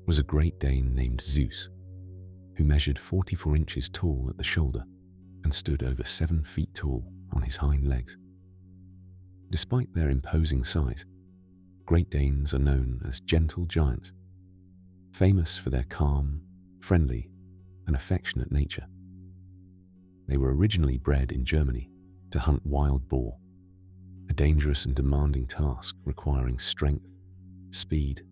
was a Great Dane named Zeus, who measured 44 inches tall at the shoulder and stood over 7 feet tall on his hind legs. Despite their imposing size, Great Danes are known as gentle giants, famous for their calm, friendly, and affectionate nature. They were originally bred in Germany to hunt wild boar, a dangerous and demanding task requiring strength, speed,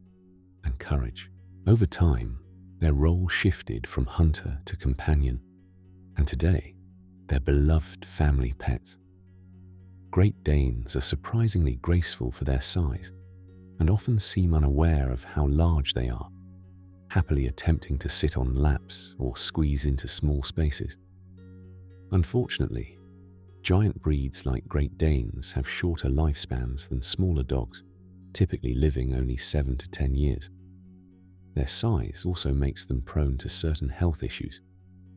and courage. Over time, their role shifted from hunter to companion, and today, they're beloved family pets. Great Danes are surprisingly graceful for their size and often seem unaware of how large they are, happily attempting to sit on laps or squeeze into small spaces. Unfortunately, giant breeds like Great Danes have shorter lifespans than smaller dogs, typically living only 7 to 10 years. Their size also makes them prone to certain health issues,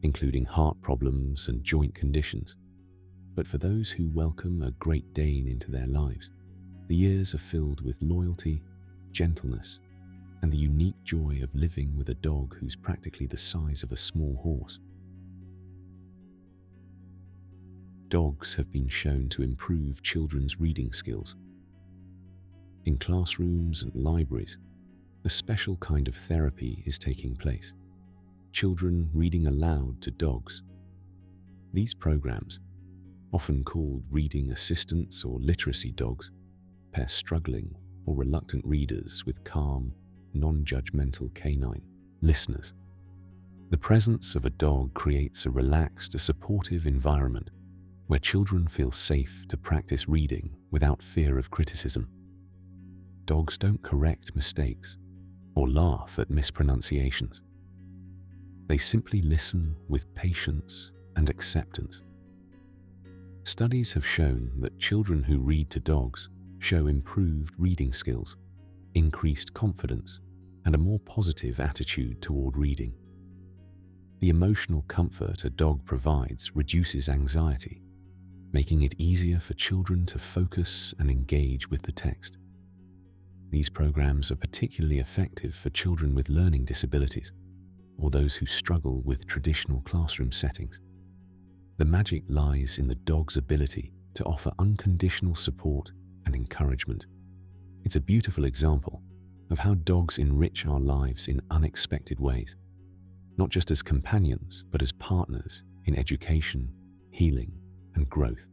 including heart problems and joint conditions. But for those who welcome a Great Dane into their lives, the years are filled with loyalty, gentleness, and the unique joy of living with a dog who's practically the size of a small horse. Dogs have been shown to improve children's reading skills. In classrooms and libraries, a special kind of therapy is taking place. Children reading aloud to dogs. These programs, often called reading assistants or literacy dogs, pair struggling or reluctant readers with calm, non-judgmental canine listeners. The presence of a dog creates a relaxed, supportive environment where children feel safe to practice reading without fear of criticism. Dogs don't correct mistakes or laugh at mispronunciations. They simply listen with patience and acceptance. Studies have shown that children who read to dogs show improved reading skills, increased confidence, and a more positive attitude toward reading. The emotional comfort a dog provides reduces anxiety, making it easier for children to focus and engage with the text. These programs are particularly effective for children with learning disabilities or those who struggle with traditional classroom settings. The magic lies in the dog's ability to offer unconditional support and encouragement. It's a beautiful example of how dogs enrich our lives in unexpected ways, not just as companions, but as partners in education, healing, and growth.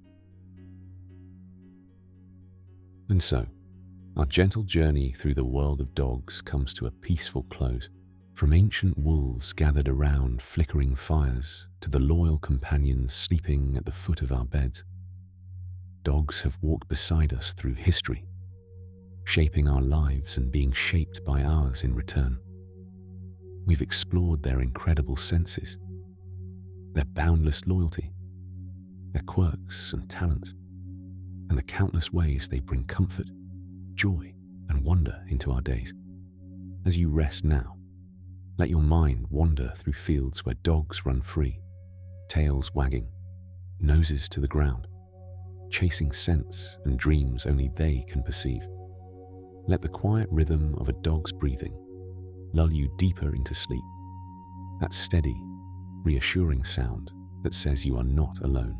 And so, our gentle journey through the world of dogs comes to a peaceful close. From ancient wolves gathered around flickering fires to the loyal companions sleeping at the foot of our beds, dogs have walked beside us through history, shaping our lives and being shaped by ours in return. We've explored their incredible senses, their boundless loyalty, their quirks and talents, and the countless ways they bring comfort, joy, and wonder into our days. As you rest now, let your mind wander through fields where dogs run free, tails wagging, noses to the ground, chasing scents and dreams only they can perceive. Let the quiet rhythm of a dog's breathing lull you deeper into sleep, that steady, reassuring sound that says you are not alone.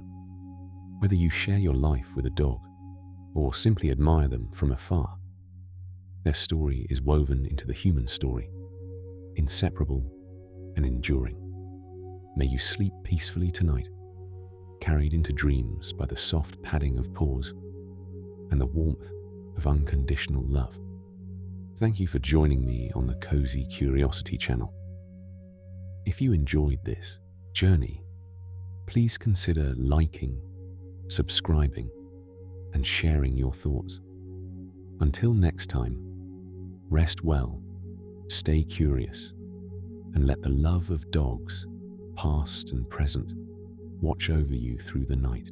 Whether you share your life with a dog or simply admire them from afar, their story is woven into the human story, inseparable and enduring. May you sleep peacefully tonight, carried into dreams by the soft padding of paws and the warmth of unconditional love. Thank you for joining me on the Cozy Curiosity channel. If you enjoyed this journey, please consider liking, subscribing, and sharing your thoughts. Until next time, rest well, stay curious, and let the love of dogs, past and present, watch over you through the night.